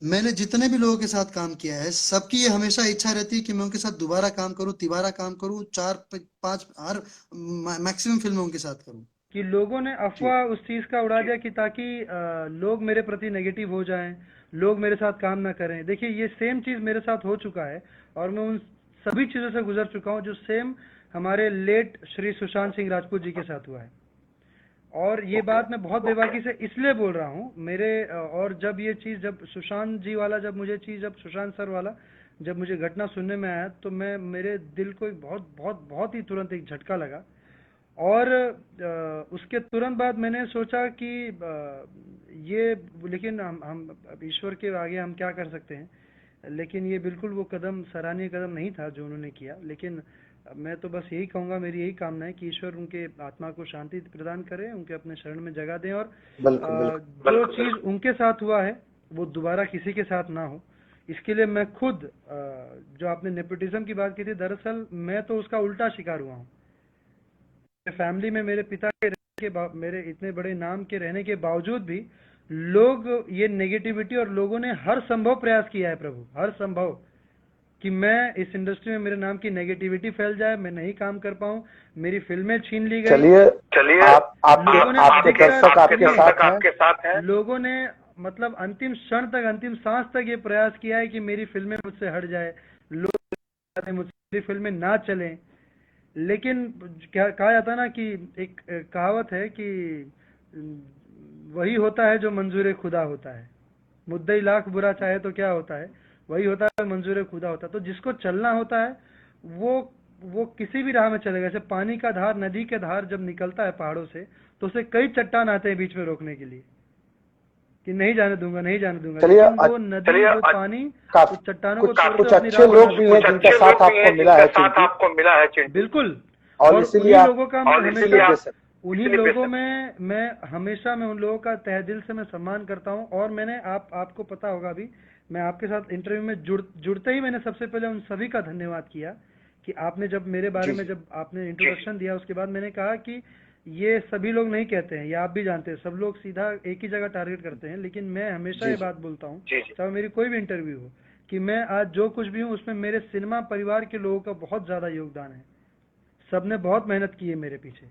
मैंने जितने भी लोगों के साथ काम किया है, सबकी ये हमेशा इच्छा रहती है कि मैं उनके साथ दोबारा काम करूं, तिबारा काम करूं, चार पांच, हर मैक्सिमम फिल्में उनके साथ करूं। कि लोगों ने जी। अफवाह उस चीज का उड़ा दिया कि ताकि लोग मेरे प्रति नेगेटिव हो जाएं, लोग मेरे साथ काम ना करें। देखिए, ये सेम चीज मेरे साथ हो चुका है और मैं उन सभी चीजों से गुजर चुका हूं जो सेम हमारे लेट श्री सुशांत सिंह राजपूत जी के साथ हुआ है। और ये ओके। बात मैं बहुत बेबाकी से इसलिए बोल रहा हूँ, मेरे और जब ये चीज, जब सुशांत जी वाला, जब सुशांत सर वाला, जब मुझे घटना सुनने में आया, तो मैं, मेरे दिल को एक बहुत बहुत बहुत ही तुरंत एक झटका लगा। और उसके तुरंत बाद मैंने सोचा कि ये, लेकिन हम अब ईश्वर के आगे हम क्या कर सकते हैं। लेकिन ये बिल्कुल वो कदम, सराहनीय कदम नहीं था जो उन्होंने किया। लेकिन मैं तो बस यही कहूँगा, मेरी यही कामना है कि ईश्वर उनके आत्मा को शांति प्रदान करे, उनके अपने शरण में जगह दें, और बिल्कुल बिल्कुल। जो चीज़ उनके साथ हुआ है वो दोबारा किसी के साथ ना हो। इसके लिए मैं खुद, जो आपने नेपोटिज्म की बात की थी, दरअसल मैं तो उसका उल्टा शिकार हुआ हूँ। फैमिली में मेरे पिता के मेरे इतने बड़े नाम के रहने के बावजूद भी लोग, ये नेगेटिविटी, और लोगों ने हर संभव प्रयास किया है प्रभु, हर संभव, कि मैं इस इंडस्ट्री में मेरे नाम की नेगेटिविटी फैल जाए, मैं नहीं काम कर पाऊं, मेरी फिल्में छीन ली गई। चलिए, चलिए, आप आपके लोगों ने आपके अधिकतर दर्शक आपके सुनिए, साथ हैं। आपके साथ हैं। लोगों ने मतलब अंतिम क्षण तक, अंतिम सांस तक ये प्रयास किया है कि मेरी फिल्में मुझसे हट जाए, लोग मुझसे मेरी फिल्में ना चलें। लेकिन क्या कहा जाता है ना कि एक कहावत है कि वही होता है जो मंजूर खुदा होता है। मुद्दई लाख बुरा चाहे तो क्या होता है, वही होता है मंजूर खुदा होता है। तो जिसको चलना होता है वो वो किसी भी राह में चलेगा। जैसे पानी का धार, नदी के धार जब निकलता है पहाड़ों से, तो उसे कई चट्टान आते हैं बीच में रोकने के लिए कि नहीं जाने दूंगा, नहीं जाने दूंगा। चलिए, लेकिन वो नदी, वो पानी उस चट्टानों को तोड़ते कुछ हुए अपनी अच्छे राह लोग बना भी देता हैं है। जिनका साथ आपको मिला है चिंटू, बिल्कुल। और और इसीलिए उन्हीं आप लोगों का मैं हमेशा, उन्हीं लोगों में मैं उन लोगों का तहे दिल से मैं सम्मान करता हूं। और मैंने, आपको पता होगा, अभी मैं आपके साथ इंटरव्यू में जुड़ते ही मैंने सबसे पहले उन सभी का धन्यवाद किया कि आपने जब मेरे बारे जी में, जी। जब आपने इंट्रोडक्शन दिया, उसके बाद मैंने कहा कि ये सभी लोग नहीं कहते हैं, ये आप भी जानते हैं, सब लोग सीधा एक ही जगह टारगेट करते हैं। लेकिन मैं हमेशा जी ये जी। बात बोलता हूँ, चाहे मेरी कोई भी इंटरव्यू हो, कि मैं आज जो कुछ भी हूँ उसमें मेरे सिनेमा परिवार के लोगों का बहुत ज्यादा योगदान है। सबने बहुत मेहनत की है मेरे पीछे।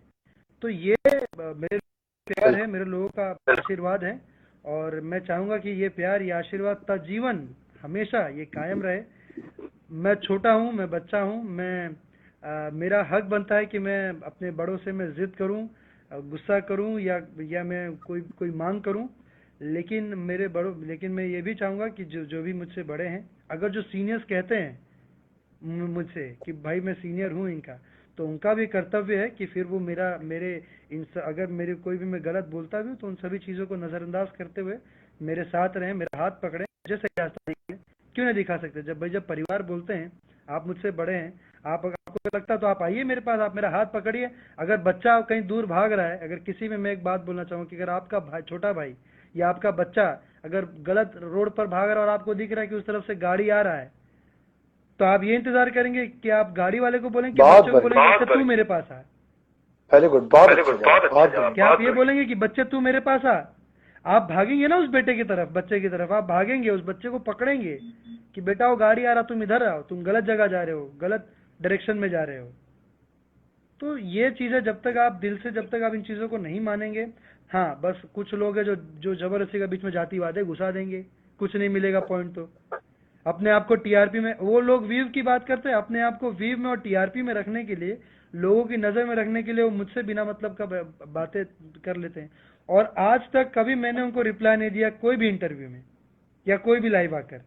तो ये मेरे प्यार है, बिल्कुल। मेरे लोगों का आशीर्वाद है। और मैं चाहूंगा कि ये प्यार, ये आशीर्वाद जीवन हमेशा ये कायम रहे। मैं छोटा हूँ, मैं बच्चा हूँ, मेरा हक बनता है कि मैं अपने बड़ों से मैं जिद करूँ, गुस्सा करूँ, या मैं कोई कोई मांग करूँ। लेकिन मैं ये भी चाहूंगा कि जो जो भी मुझसे बड़े हैं, अगर जो सीनियर्स कहते हैं मुझसे कि भाई मैं सीनियर हूँ इनका, तो उनका भी कर्तव्य है कि फिर वो अगर मेरे कोई भी मैं गलत बोलता भी हूँ तो उन सभी चीज़ों को नज़रअंदाज करते हुए मेरे साथ रहें, मेरा हाथ पकड़ें, जैसे क्यों नहीं दिखा सकते? जब परिवार बोलते हैं, आप मुझसे बड़े हैं, आपको लगता तो आप आइए मेरे पास, आप मेरा हाथ पकड़िए। अगर बच्चा कहीं दूर भाग रहा है, अगर किसी में, मैं एक बात बोलना चाहूँगा कि अगर आपका भाई, छोटा भाई या आपका बच्चा अगर गलत रोड पर भाग रहा है और आपको दिख रहा है कि उस तरफ से गाड़ी आ रहा है, तो आप ये इंतजार करेंगे कि आप गाड़ी वाले को बोलेंगे कि बच्चे को बोलेंगे बच्चे तू मेरे पास आ? वेरी गुड, बहुत अच्छा। क्या आप ये बोलेंगे कि बच्चे तू मेरे पास आ? आप भागेंगे ना उस बेटे की तरफ, बच्चे की तरफ आप भागेंगे, उस बच्चे को पकड़ेंगे कि बेटा वो गाड़ी आ रहा, तुम इधर आओ, तुम गलत जगह जा रहे हो, गलत डायरेक्शन में जा रहे हो। तो ये चीजें जब तक आप दिल से, जब तक आप इन चीजों को नहीं मानेंगे, हाँ बस कुछ लोग हैं जो जबरदस्ती का बीच में जातिवाद घुसा देंगे, कुछ नहीं मिलेगा पॉइंट, तो अपने आप को टीआरपी में, वो लोग व्यू की बात करते हैं, अपने आप को व्यू में और टीआरपी में रखने के लिए, लोगों की नजर में रखने के लिए वो मुझसे बिना मतलब का बातें कर लेते हैं। और आज तक कभी मैंने उनको रिप्लाई नहीं दिया कोई भी इंटरव्यू में या कोई भी लाइव आकर,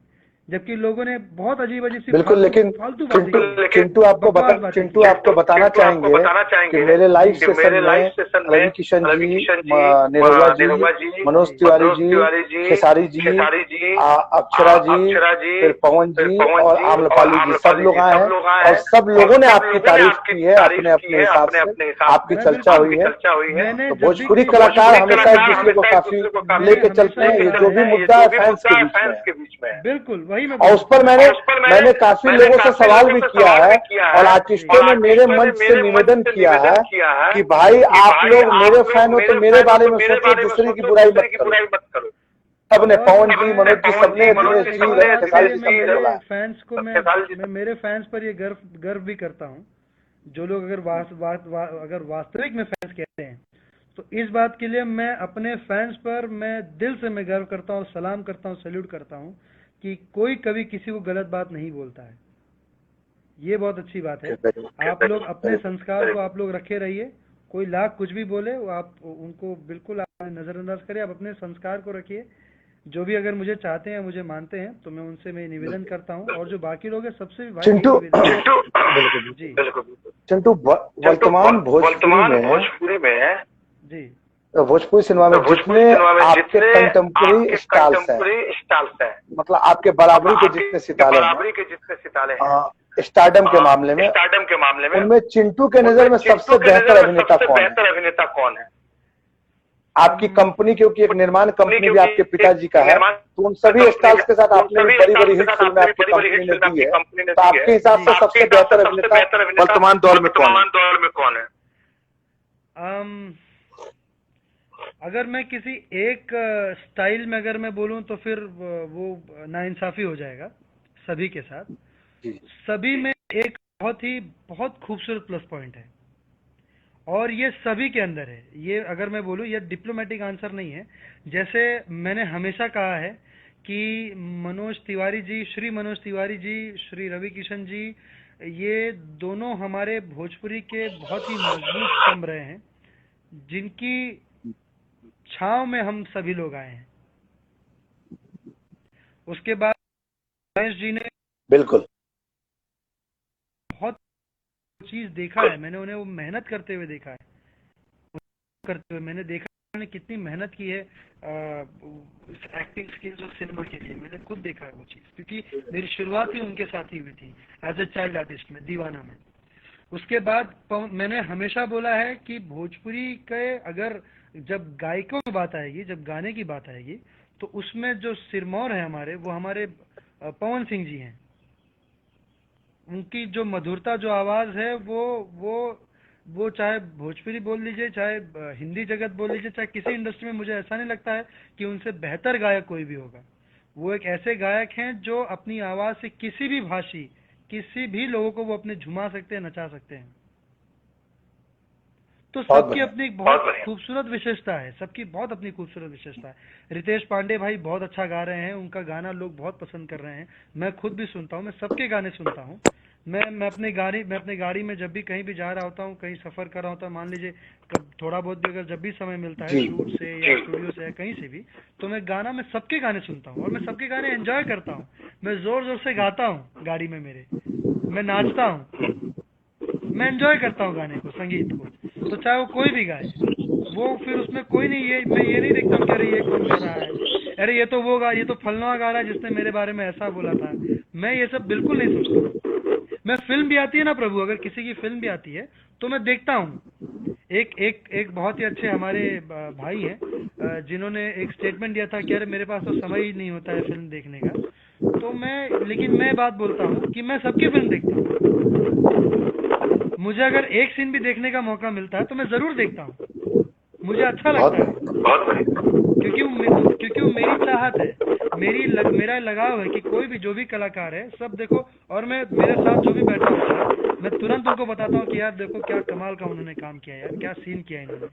जबकि लोगों ने बहुत अजीब अजीब सी बिल्कुल। लेकिन फालतू चिंटू आपको बताना चाहेंगे कि मेरे लाइव सेशन में रवि किशन जी, निरहुआ जी, मनोज तिवारी जी, खेसारी जी, अक्षरा जी, फिर पवन जी और आम्रपाली जी, सब लोग आए हैं और सब लोगों ने आपकी तारीफ की है अपने अपने हिसाब से, आपकी चर्चा हुई है। तो भोजपुरी कलाकार हमेशा एक दूसरे को काफी लेके चलते हैं, ये जो भी मुद्दा है फैंस के बीच में। बिल्कुल वही और उस पर मैंने काफी लोगों से सवाल भी किया है और आर्टिस्टों ने मेरे मंच से निवेदन किया है कि भाई आप लोग मेरे फैन हो तो मेरे बारे में सोचो, दूसरे की बुराई मत करो। सबने, पवन जी, मनोज जी, सबने, दिनेश जी, खेसारी जी, सबने बोला। फैंस को मैं मेरे फैंस पर ये गर्व भी करता हूँ। जो लोग अगर वास्तविक में फैंस कहते हैं, तो इस बात के लिए मैं अपने फैंस पर मैं दिल से मैं गर्व करता हूँ, सलाम करता हूँ, सैल्यूट करता हूँ कि कोई कभी किसी को गलत बात नहीं बोलता है। ये बहुत अच्छी बात है। आप लोग अपने संस्कार को आप लोग रखे रहिए, कोई लाख कुछ भी बोले वो आप उनको बिल्कुल आप नजरअंदाज करिए, आप अपने संस्कार को रखिए। जो भी अगर मुझे चाहते हैं, मुझे मानते हैं, तो मैं उनसे मैं निवेदन करता हूँ। और जो बाकी लोग हैं सबसे भी चिंटू वर्तमान भोजपुरी में जी, भोजपुरी सिनेमा में जितने आपके कंटेम्प्रेरी स्टार्स हैं, मतलब आपके बराबरी के जितने सितारे हैं स्टारडम के मामले में, उनमें चिंटू के नजर में सबसे बेहतर अभिनेता कौन है? आपकी कंपनी, क्योंकि एक निर्माण कंपनी भी आपके पिताजी का है, तो उन सभी स्टार्स के साथ आपने बड़ी हिट फिल्में आपकी कंपनी ने दी है, तो आपके हिसाब से सबसे बेहतर अभिनेता वर्तमान दौर में कौन है? अगर मैं किसी एक स्टाइल में अगर मैं बोलूं तो फिर वो नाइंसाफी हो जाएगा सभी के साथ। सभी में एक बहुत खूबसूरत प्लस पॉइंट है और ये सभी के अंदर है। ये अगर मैं बोलूं, ये डिप्लोमेटिक आंसर नहीं है। जैसे मैंने हमेशा कहा है कि मनोज तिवारी जी, श्री रवि किशन जी, ये दोनों हमारे भोजपुरी के बहुत ही मजबूत स्तंभ रहे हैं, जिनकी छाव में हम सभी लोग आए हैं। उसके बाद महेश जी ने बिल्कुल बहुत चीज देखा है, मैंने उन्हें वो मेहनत करते हुए देखा है, मैंने देखा उन्होंने कितनी मेहनत की है एक्टिंग स्किल्स और सिनेमा के लिए। मैंने खुद देखा है वो चीज, क्योंकि मेरी शुरुआत ही उनके साथ ही हुई थी एज ए चाइल्ड आर्टिस्ट में, दीवाना में। उसके बाद मैंने हमेशा बोला है कि भोजपुरी के अगर जब गायकों की बात आएगी, जब गाने की बात आएगी, तो उसमें जो सिरमौर है हमारे, वो हमारे पवन सिंह जी हैं। उनकी जो मधुरता, जो आवाज है, वो चाहे भोजपुरी बोल लीजिए, चाहे हिंदी जगत बोल लीजिए, चाहे किसी इंडस्ट्री में, मुझे ऐसा नहीं लगता है कि उनसे बेहतर गायक कोई भी होगा। वो एक ऐसे गायक हैं जो अपनी आवाज से किसी भी भाषी, किसी भी लोगों को वो अपने झुमा सकते हैं, नचा सकते हैं। तो सबकी अपनी बहुत खूबसूरत विशेषता है, सबकी बहुत अपनी खूबसूरत विशेषता है। रितेश पांडे भाई बहुत अच्छा गा रहे हैं, उनका गाना लोग बहुत पसंद कर रहे हैं। मैं खुद भी सुनता हूँ, मैं सबके गाने सुनता हूँ। मैं अपनी गाड़ी में जब भी कहीं भी जा रहा होता हूँ, कहीं सफर कर रहा होता हूँ, मान लीजिए थोड़ा बहुत भी अगर जब भी समय मिलता है शूट से या स्टूडियो से या कहीं से भी, तो मैं सबके गाने सुनता हूँ और मैं सबके गाने एंजॉय करता हूँ। मैं जोर जोर से गाता हूँ गाड़ी में मेरे, मैं नाचता हूँ, मैं एंजॉय करता हूँ गाने को, संगीत को। तो चाहे वो कोई भी गाए, वो फिर उसमें कोई नहीं, मैं ये नहीं देखता हूँ कि अरे ये कौन गा रहा है, अरे ये तो वो गा, ये तो फलना गा रहा है जिसने मेरे बारे में ऐसा बोला था। मैं ये सब बिल्कुल नहीं सोचता। मैं फिल्म भी आती है ना प्रभु, अगर किसी की फिल्म भी आती है तो मैं देखता हूँ। एक एक एक बहुत ही अच्छे हमारे भाई हैं जिन्होंने एक स्टेटमेंट दिया था कि अरे मेरे पास तो समय ही नहीं होता है फिल्म देखने का। तो लेकिन मैं बात बोलता हूँ कि मैं सबकी फिल्म देखता हूँ। मुझे अगर एक सीन भी देखने का मौका मिलता है तो मैं जरूर देखता हूँ, मुझे अच्छा बहुत लगता है। बढ़िया। बहुत बढ़िया। क्योंकि वो मेरी चाहत है, मेरा लगाव है कि कोई भी जो भी कलाकार है सब देखो। और मैं मेरे साथ जो भी बैठा होता है मैं तुरंत उनको बताता हूँ कि यार देखो क्या कमाल का उन्होंने काम किया, यार क्या सीन किया इन्होंने,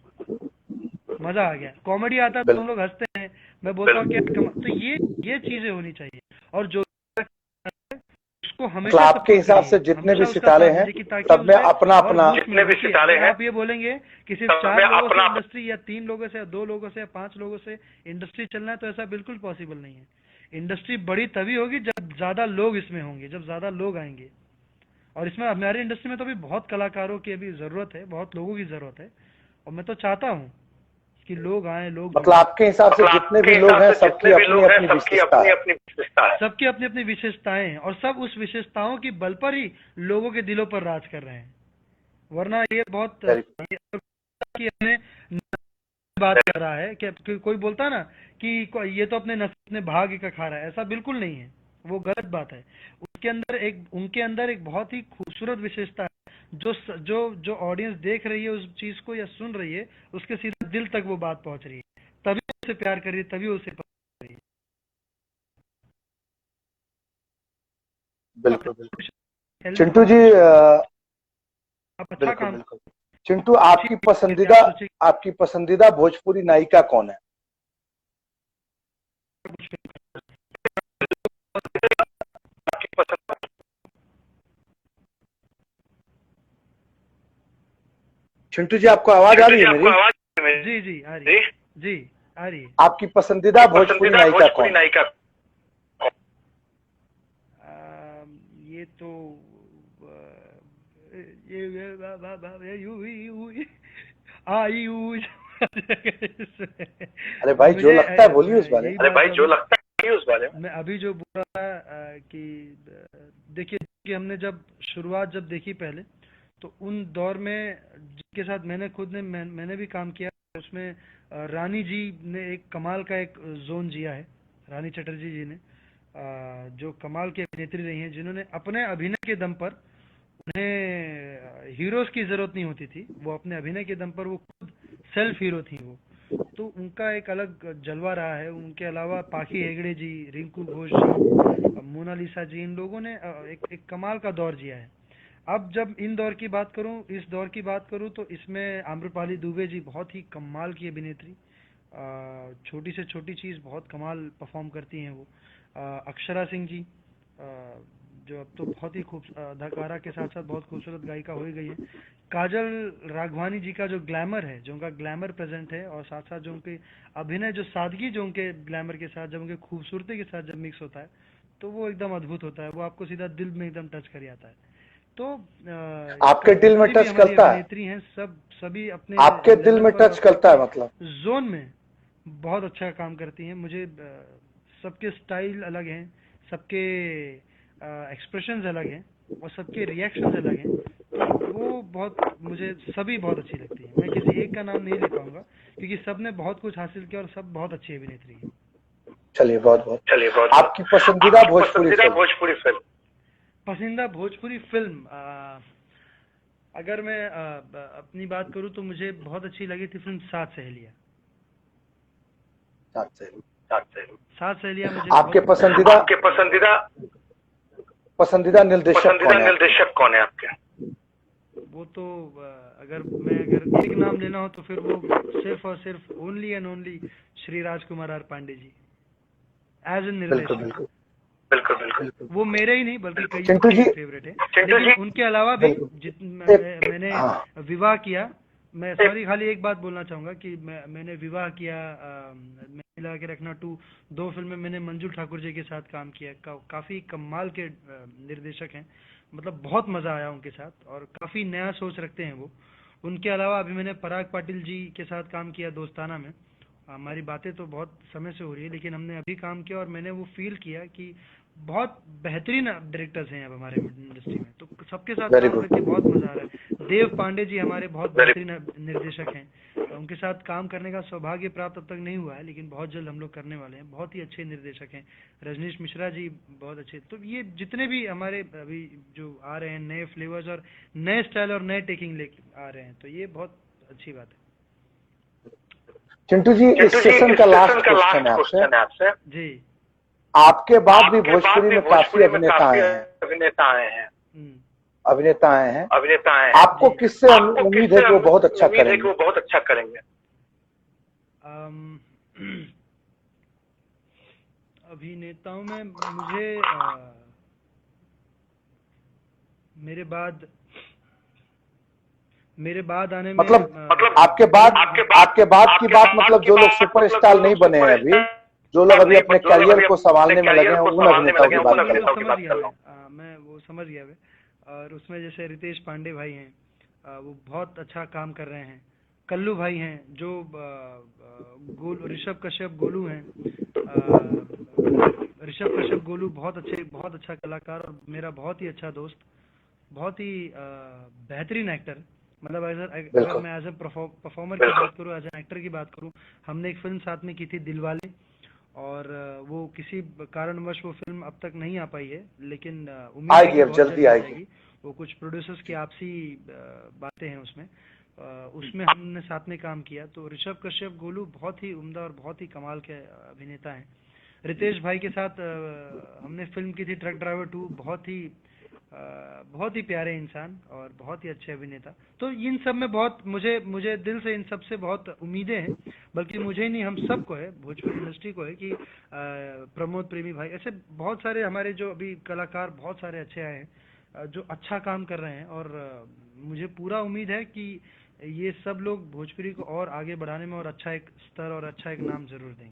मजा आ गया। कॉमेडी आता है तो हम लोग हंसते हैं, मैं बोलता हूँ कि यार कमाल। तो ये चीजें होनी चाहिए। और जो उसको मतलब हमेशा आपके सपोर्ट हिसाब करिए, से जितने भी हमेशा उसका सितारे साथ हैं दीजिए कि ताकि सब में उसे अपना और अपना, बूस्ट जितने मिले। भी सितारे अगर हैं आप ये बोलेंगे कि सिर्फ सब 4 में लोगों से अपना इंडस्ट्री या 3 लोगों से या 2 लोगों से या 5 लोगों से इंडस्ट्री चलना है, तो ऐसा बिल्कुल पॉसिबल नहीं है। इंडस्ट्री बड़ी तभी होगी जब ज्यादा लोग इसमें होंगे, जब ज्यादा लोग आएंगे। और इसमें हमारी इंडस्ट्री में तो अभी बहुत कलाकारों की अभी जरूरत है, बहुत लोगों की जरूरत है। और मैं तो चाहता हूँ कि लोग आए, लोग मतलब जुड़े। आपके हिसाब से मतलब जितने आपके भी लोग हिसाब हैं से सबकी जितने भी अपनी लोग हैं अपनी सबकी विशेषता अपनी है। अपनी विशेषता है। सबकी अपनी अपनी विशेषताएं हैं और सब उस विशेषताओं की बल पर ही लोगों के दिलों पर राज कर रहे हैं। वरना ये बहुत वेरी कि हमें बात कर रहा है कि कोई बोलता है ना कि ये तो अपने नसीब अपने भाग्य का खा रहा है, ऐसा बिल्कुल नहीं है, वो गलत बात है। उनके अंदर एक बहुत ही खूबसूरत विशेषता है, जो ऑडियंस देख रही है उस चीज को या सुन रही है, उसके सीधे दिल तक वो बात पहुंच रही है, तभी उसे प्यार करिए, तभी उसे पसंद करिए। बिल्कुल बिल्कुल। हेल्प चिंटू जी आप अच्छा बिल्कुल काम बिल्कुल। चिंटू ठीक आप सोचिए आपकी पसंदीदा भोजपुरी नायिका कौन है? आपकी पसंद चिंटू जी आपको आवाज आ चिंटू रही जी है आपको मेरी? आवाज मेरी? जी जी आ रही है, जी आ रही है। आपकी पसंदीदा भोजपुरी पसंदीदा नायिका भोजपुरी कौन है? नायिका ये तो ये यू अरे भाई जो मुझे लगता है बोलिए उस बारे यही में। अरे बात भाई है। जो लगता है उस बारे में। मैं अभी जो बोल रहा था कि देखिए कि हमने जब शुरुआत जब देखी पहले, तो उन दौर में जिनके साथ मैंने भी काम किया, उसमें रानी जी ने एक कमाल का एक जोन जिया है। रानी चटर्जी जी ने जो कमाल की अभिनेत्री रही हैं, जिन्होंने अपने अभिनय के दम पर, उन्हें हीरोज की जरूरत नहीं होती थी, वो अपने अभिनय के दम पर वो खुद सेल्फ हीरो थी वो। तो उनका एक अलग जलवा रहा है। उनके अलावा पाखी हेगड़े जी, रिंकू घोष जी, मोनालिसा जी, इन लोगों ने एक कमाल का दौर जिया है। अब जब इन दौर की बात करूं, इस दौर की बात करूं, तो इसमें आम्रपाली दुबे जी बहुत ही कमाल की अभिनेत्री, छोटी से छोटी चीज बहुत कमाल परफॉर्म करती हैं वो। अक्षरा सिंह जी, जो अब तो बहुत ही खूब अदाकारा के साथ साथ बहुत खूबसूरत गायिका हो ही गई है। काजल राघवानी जी का जो ग्लैमर है, जो उनका ग्लैमर प्रेजेंट है, और साथ साथ जो उनके अभिनय, जो सादगी जो उनके ग्लैमर के साथ, जब उनके खूबसूरती के साथ जब मिक्स होता है, तो वो एकदम अद्भुत होता है। वो आपको सीधा दिल में एकदम टच कर जाता है। तो आपके दिल में जितनी भी टच हमारी करता है? अभिनेत्री हैं, सभी अपने आपके दिल लेवल में पर, टच अपने करता अपने है मतलब? जोन में बहुत अच्छा काम करती हैं। मुझे सबके स्टाइल अलग हैं, सबके एक्सप्रेशंस अलग हैं, और सबके रिएक्शंस अलग हैं। तो वो बहुत, मुझे सभी बहुत अच्छी लगती हैं। मैं किसी एक का नाम नहीं ले पाऊंगा, क्योंकि सब ने बहुत कुछ हासिल किया और सब बहुत अच्छी अभिनेत्री हैं। चलिए बहुत बहुत। चलिए बहुत आपकी पसंदीदा आपकी भोजपुरी पसंदीदा फिल्म? भोजपुरी फिल्म? पसंदीदा भोजपुरी फिल्म, अगर मैं अपनी बात करूं तो मुझे बहुत अच्छी लगी थी फिल्म सात सहेलियां। सात सहेली। सात सहेलियां मुझे आपके बहुत पसंदीदा आपके पसंदीदा निर्देशक कौन है? निर्देशक कौन है आपके? वो तो अगर एक नाम लेना हो तो फिर वो सिर्फ और सिर्फ only and only Shri Rajkumar R Pandey ji, as an बिल्कुल निर्देशक। बिल्कुल बिल्कुल बिल्कुल। वो मेरे ही नहीं बल्कि कई चिंटू जी, के फेवरेट है। चिंटू लेकिन जी, उनके अलावा भी बिल्कुल मैंने हाँ विवाह किया। मैं सॉरी, खाली एक बात बोलना चाहूंगा कि मैंने विवाह किया, मैं मिला के रखना 2, 2 फिल्में मैंने मंजू ठाकुर जी के साथ काम किया। काफी कमाल के निर्देशक हैं, मतलब बहुत मजा आया उनके साथ, और काफी नया सोच रखते हैं वो। उनके अलावा अभी मैंने पराग पाटिल जी के साथ काम किया दोस्ताना में, हमारी बातें तो बहुत समय से हो रही है, लेकिन हमने अभी काम किया और मैंने वो फील किया कि बहुत बेहतरीन डायरेक्टर्स हैं अब हमारे इंडस्ट्री में, तो सबके साथ Very काम good. करके बहुत मजा आ रहा है। देव पांडे जी हमारे बहुत बेहतरीन निर्देशक हैं, उनके साथ काम करने का सौभाग्य प्राप्त अब तक नहीं हुआ है, लेकिन बहुत जल्द हम लोग करने वाले हैं। बहुत ही अच्छे निर्देशक हैं। रजनीश मिश्रा जी बहुत अच्छे। तो ये जितने भी हमारे अभी जो आ रहे हैं नए फ्लेवर्स और नए स्टाइल और नए टेकिंग लेके आ रहे हैं, तो ये बहुत अच्छी बात है। चिंटू जी, इस सेशन का लास्ट क्वेश्चन है आपसे। जी। आपके बाद भी भोजपुरी में काफी अभिनेता आए हैं, अभिनेता आए हैं। आपको किससे उम्मीद है कि वो बहुत अच्छा करेंगे? अभिनेताओं में मुझे मेरे बाद आने में मतलब आपके बाद की बात, मतलब जो लोग सुपरस्टार नहीं बने हैं अभी, जो लोग अभी अपने करियर को संभालने में लगे हैं, उन अभिनेताओं की बात कर रहा हूँ। मैं वो समझ गया वे। और उसमें जैसे रितेश पांडे भाई हैं, वो बहुत अच्छा काम कर रहे हैं। कल्लू भाई हैं जो ऋषभ कश्यप गोलू हैं। ऋषभ कश्यप गोलू बहुत अच्छा कलाकार और मेरा बहुत ही अच्छा दोस्त, बहुत ही बेहतरीन एक्टर। मतलब अगर मैं एज ए परफॉर्मर की बात करूँ, एज एन एक्टर की बात करूँ, हमने एक फिल्म साथ में की थी दिलवाले, और वो किसी कारणवश वो फिल्म अब तक नहीं आ पाई है, लेकिन उम्मीद आएगी, अब जल्दी आएगी। वो कुछ प्रोड्यूसर्स की आपसी बातें हैं उसमें हमने साथ में काम किया। तो ऋषभ कश्यप गोलू बहुत ही उम्दा और बहुत ही कमाल के अभिनेता हैं। रितेश भाई के साथ हमने फिल्म की थी ट्रक ड्राइवर 2, बहुत ही प्यारे इंसान और बहुत ही अच्छे अभिनेता। तो इन सब में बहुत मुझे दिल से इन सब से बहुत उम्मीदें हैं, बल्कि मुझे ही नहीं, हम सबको है, भोजपुरी इंडस्ट्री को है कि प्रमोद प्रेमी भाई, ऐसे बहुत सारे हमारे जो अभी कलाकार बहुत सारे अच्छे आए हैं जो अच्छा काम कर रहे हैं, और मुझे पूरा उम्मीद है कि ये सब लोग भोजपुरी को और आगे बढ़ाने में और अच्छा एक स्तर और अच्छा एक नाम जरूर देंगे।